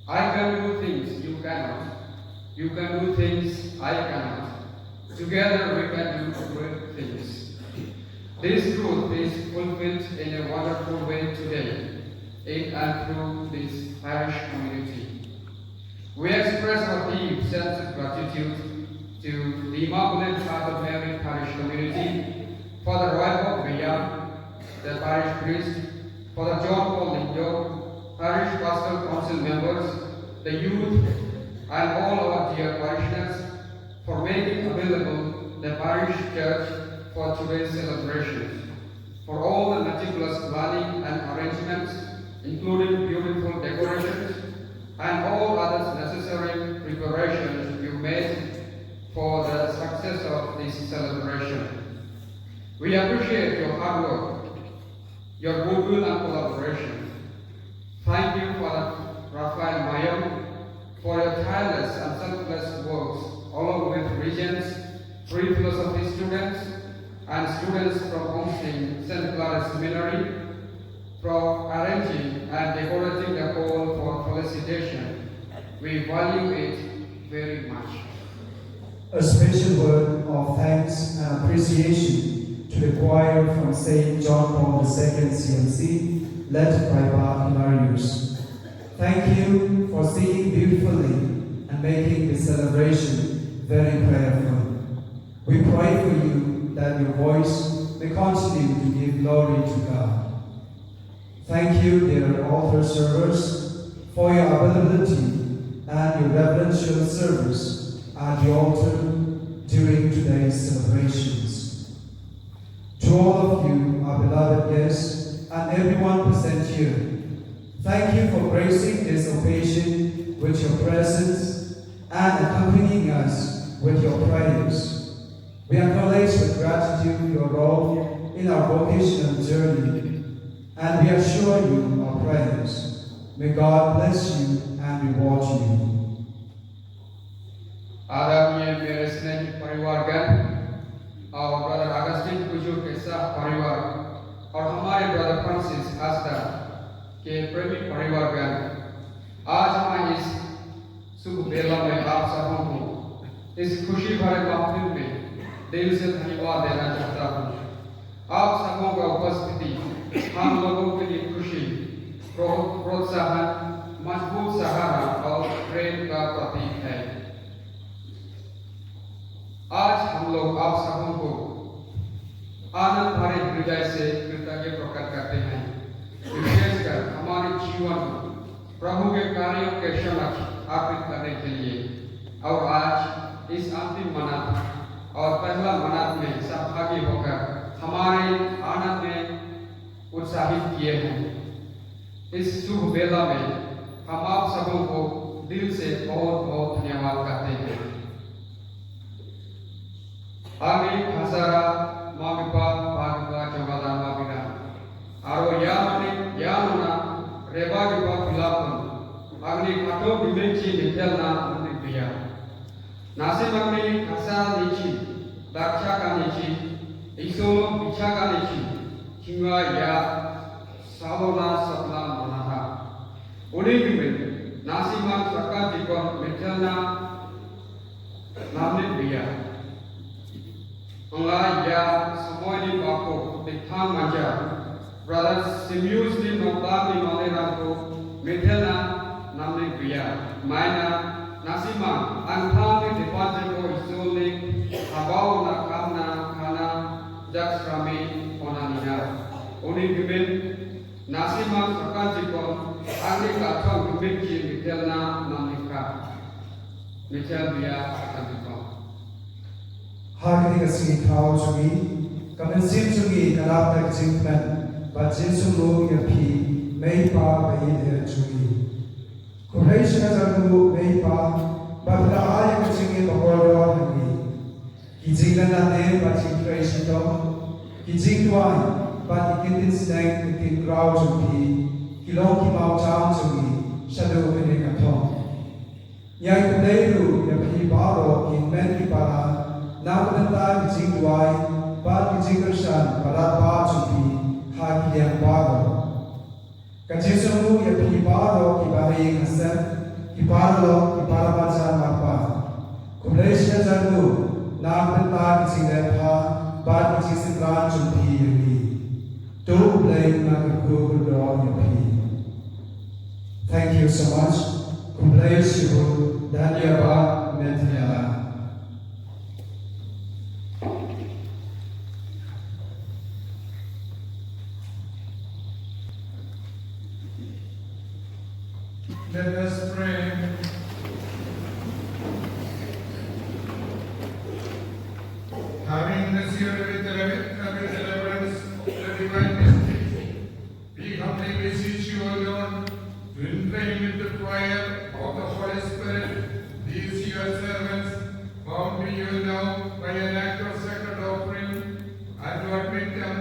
I can do things you cannot. You can do things I cannot. Together we can do great things. This truth is fulfilled in a wonderful way today, in and through this parish community. We express our deep sense of gratitude to the Immaculate Heart of Mary Parish community, Father Roy Villa, the parish priest, Father John Paul Lindo, Parish Pastoral Council members, the youth, and all our dear parishioners for making available the parish church for today's celebration, for all the meticulous planning and arrangements, including beautiful decorations and all other necessary preparations you made for the success of this celebration. We appreciate your hard work, your goodwill and collaboration. Thank you, Father Raphael Mayer, for your tireless and selfless works, along with regents, free philosophy students, and students from hosting St. Clara's Seminary, for arranging and decorating the hall for felicitation. We value it very much. A special word of thanks and appreciation to the choir from St. John Paul II CMC, led by Bach Hilarius. Thank you for singing beautifully and making the celebration very prayerful. We pray for you that your voice may continue to give glory to God. Thank you, dear altar servers, for your availability and your reverential service at the altar during today's celebrations. To all of you, our beloved guests, and everyone present here, thank you for gracing this occasion with your presence and accompanying us with your prayers. We acknowledge with gratitude your role in our vocational journey, and we assure you our prayers. May God bless you and reward you. आदरणीय मेरे स्नेही परिवारगण और brother Augustine Kuju के साथ परिवार और हमारे brother Francis आस्था के प्रेमी परिवारगण, आज हम इस शुभ बेला में आप सबों को इस खुशी भरे महफिल में दिल से धन्यवाद देना चाहता हूँ। आप सबों का उपस्थिति हम लोगों के लिए खुशी, प्रोत्साहन, मजबूत सहारा और प्रेम का प्रतीक है। आज हम लोग आप सबों को आनंद भरे हृदय से कृतज्ञता प्रकट करते हैं, विशेषकर हमारे जीवन को प्रभु के कार्यों के समक्ष अर्पित करने के लिए। और आज इस अंतिम मन्नत और पहला मन्नत में सहभागी होकर हमारे आनंद में उत्साहित किए हैं। इस शुभ बेला में हम आप सबों को दिल से बहुत बहुत धन्यवाद करते हैं। Ami hasara magipa magipa jangada magina aro yamani yamuna reba gipa pilapun agni kato bimenci mitelna undipiya nasi magni hasa nici daksha kanici iso bicha kanici kinga ya sabona sapla manaha uni bimen nasi mag saka jipa mitelna namni piya Allah ya semua di bako ditang manja brother Simeus di nota di malera ko metela namne priya maina nasima antha di depan ko isole abau na kamna kana jaksrami onanina oni given nasima saka jikon ani kathang given ji metela namnika metel biya akan Harkening asing ikaw sungi, kamansin sungi kalap na Jingsmai, but Jingsmai ya pi may pa may there sungi. Claretian as a group may pa, but the eye of singing the world of me. Kijinglan na ne, but in Claretian dog, Kijingwai, but in this neck within crowd sungi, Kilong kimau town sungi, shadow in a tom. Yang Kuleru ya pi baro in many para. Namunanta Jingsmai, but Jingshan, Palapa Chupi, Hakian Bado. Kajisamu Yapi Bado, Kibari Hasan, Kiparo, Kiparamacha Mapa. Kumlesia Zanu, Namunanta Jinglepa, but Jingshan Chupi Yapi. Do blame Nakaku Yapi. Thank you so much. Kumlesia Danyaba Metiala. Let us pray. Having received with reverence the divine mystery, we humbly beseech you, O Lord, to inflame with the fire of the Holy Spirit these your servants, bound to you now by an act of sacred offering, and to admit them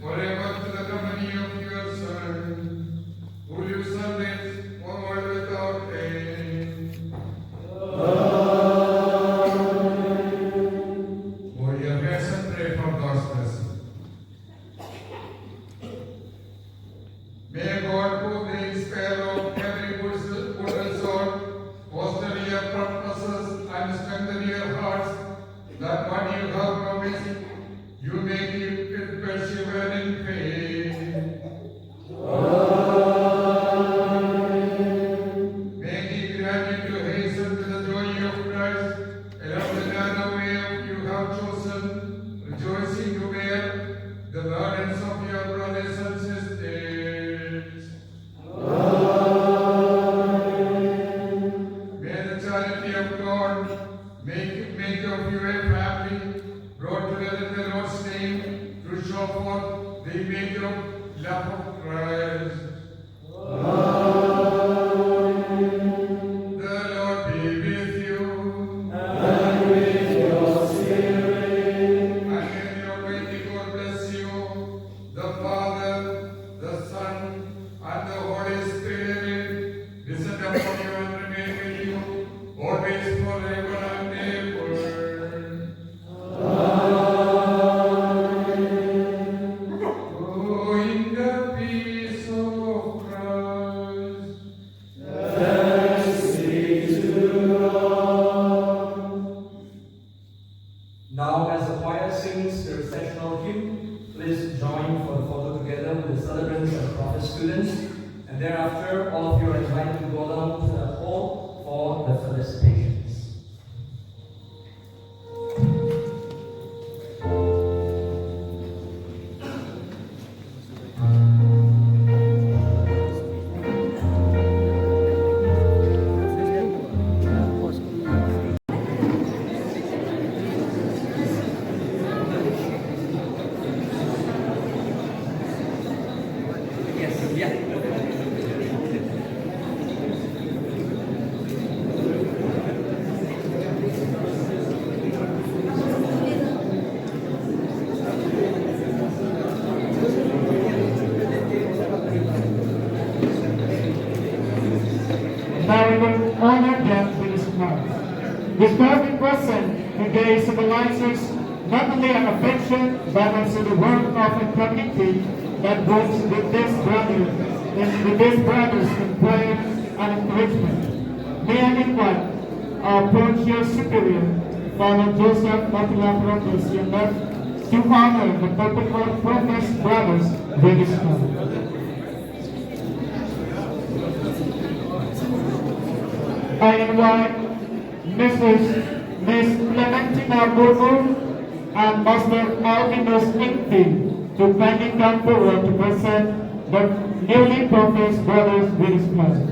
forever to the company of your Son, who lives and reigns forward without end. the image of love of Christ. The Lord be with you. And with your spirit. And may the Almighty God bless you, the Father, the Son, and the Holy Spirit. Descend upon you and remain with you, always forever and ever. Go in the peace of Christ. Thanks be to God. Now, as the choir sings the recessional hymn, please join for the photo together with the celebrants and prophet students. And thereafter, all of you are invited to go down to the hall for the felicitations. Now we will honor them with a smile. This perfect person today symbolizes not only an affection but also the warmth of a community that goes with these brothers in prayer and encouragement. May I invite our Parish Superior, Father Joseph Matulapropoulos, to honor the perpetual Prophet's brothers with his smile. I invite Miss Clementina Burbu and Master Alvinus Inti to kindly come forward to present the newly professed brothers with his smile.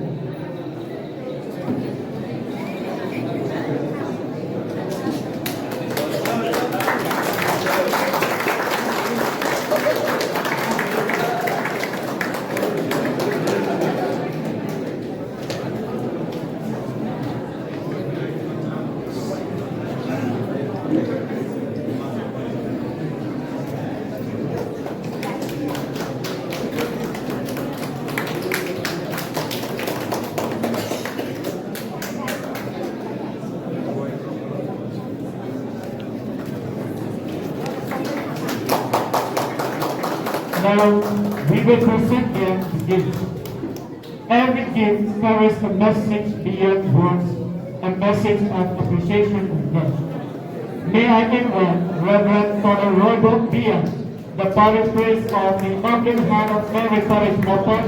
Now we will present them gifts. Every gift carries a message beyond words, a message of appreciation and love. May I invite Reverend Father Robert Bian, the parish priest of the Immaculate Heart of Mary Parish Mawpat,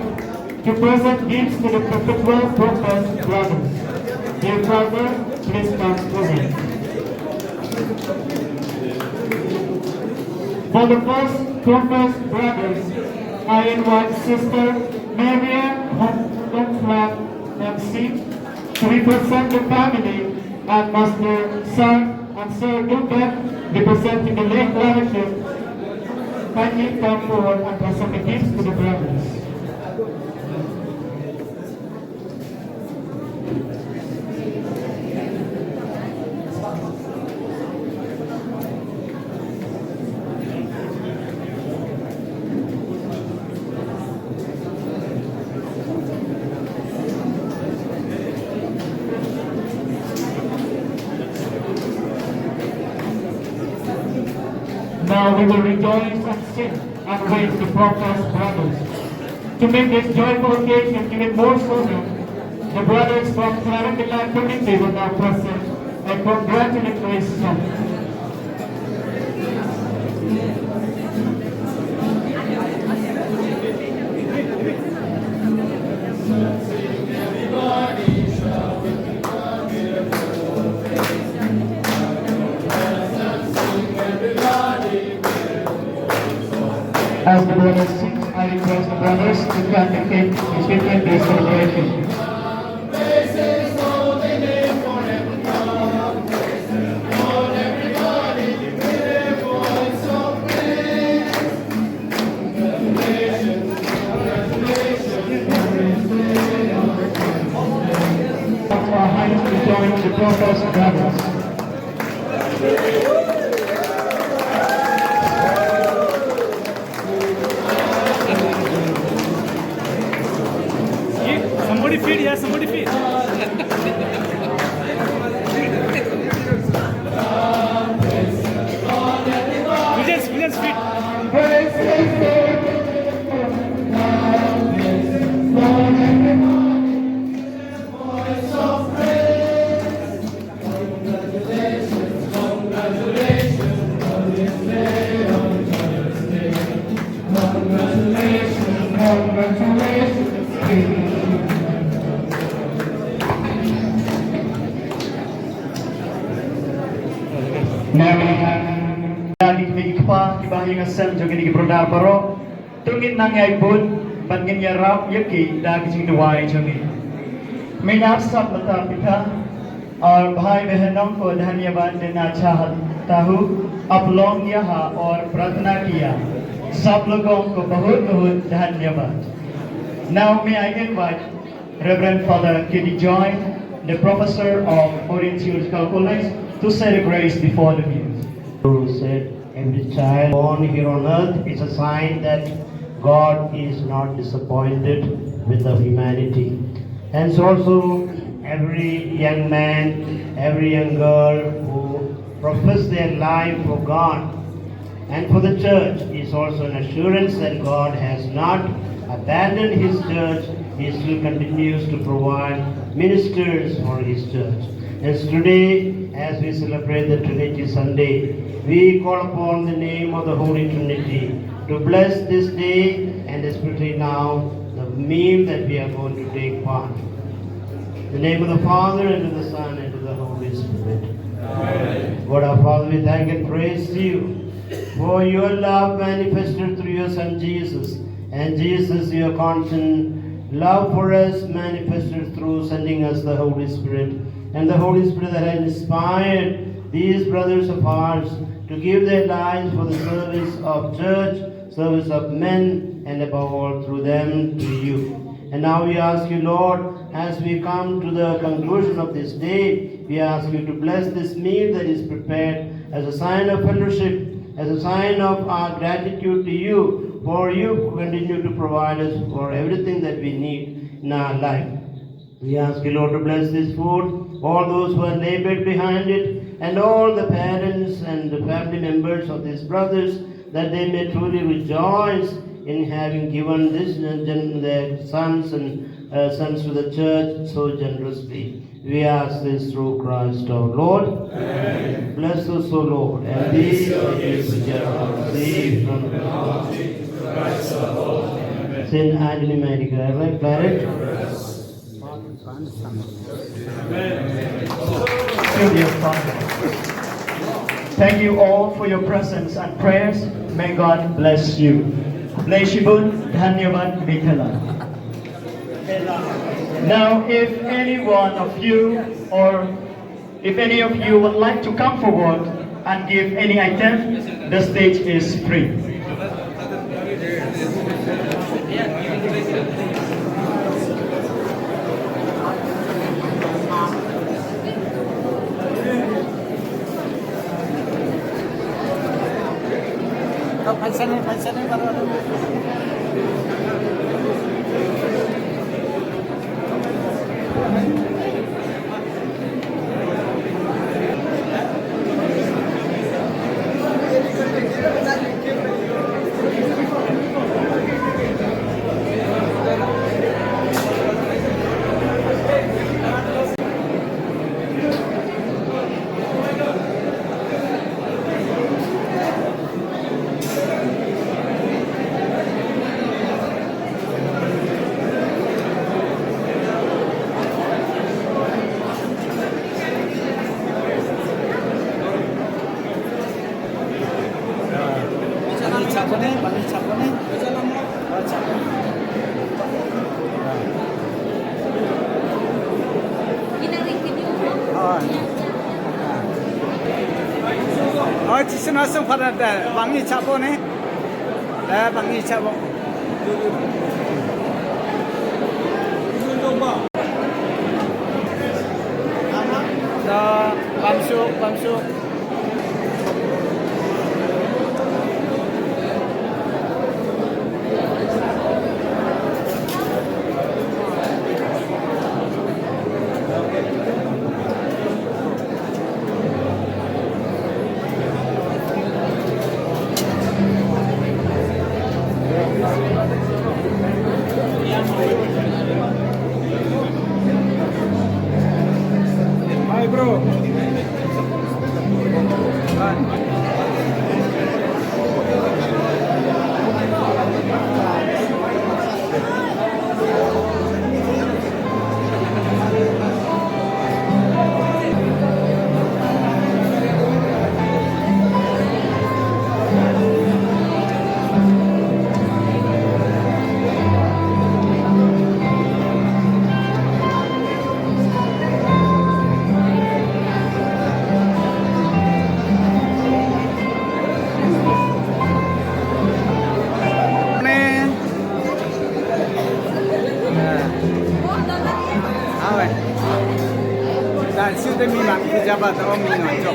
to present gifts to the perpetual Prophet's brothers. Dear Father, please come forward. For the first Prophet's brothers, I invite Sister Maria Humphrey MC to represent the family, and Master Sir and Sir Dugan representing the late Claretian kindly come forward and present the gifts to the brothers. Now we will rejoice and sing and raise the Prophet's brothers. To make this joyful occasion even more solemn, the brothers from Claretian community will now present a congratulatory song. As the brothers sing, I request the brothers to communicate the secret day celebration. Prophet's brothers. Somebody feed here, somebody feed. Williams feed. Jogi brodar baro tungin nangai bun bangin ya rap yaki dag jing duai jogi मैं सब माता पिता और भाई बहनों को धन्यवाद देना चाहता हूँ आप लोग यहाँ और प्रार्थना किया सब लोगों को बहुत बहुत धन्यवाद. Now may I invite Reverend Father Kitty Joy, the professor of Orient Theological College, to say the grace before the meal. Who said, every child born here on earth is a sign that God is not disappointed with the humanity. And so also every young man, every young girl who profess their life for God and for the church is also an assurance that God has not abandoned His church. He still continues to provide ministers for His church. And today, as we celebrate the Trinity Sunday, we call upon the name of the Holy Trinity to bless this day and especially now the meal that we are going to take part. In the name of the Father and of the Son and of the Holy Spirit. Amen. God our Father, we thank and praise you for your love manifested through your Son Jesus, and Jesus, your constant love for us manifested through sending us the Holy Spirit, and the Holy Spirit that has inspired these brothers of ours to give their lives for the service of church, service of men, and above all through them to you. And now we ask you, Lord, as we come to the conclusion of this day, we ask you to bless this meal that is prepared as a sign of fellowship, as a sign of our gratitude to you, for you continue to provide us for everything that we need in our life. We ask you, Lord, to bless this food, all those who are labored behind it, and all the parents and the family members of these brothers, that they may truly rejoice in having given this their sons and sons to the church so generously. We ask this through Christ our Lord. Amen. Bless us, O Lord, and these are gifts which are received from the Lord Christ our Lord. Saint Anthony Mary Claret. Thank you all for your presence and prayers. May God bless you. Bleshibun Dhanyavad Vithala. Now, if any one of you or if any of you would like to come forward and give any item, the stage is free. Masuk pada bangi capo ni, bangi capo. so. Hi bro. Dan siêu tây mi bằng cái jabat om mi nói chọc.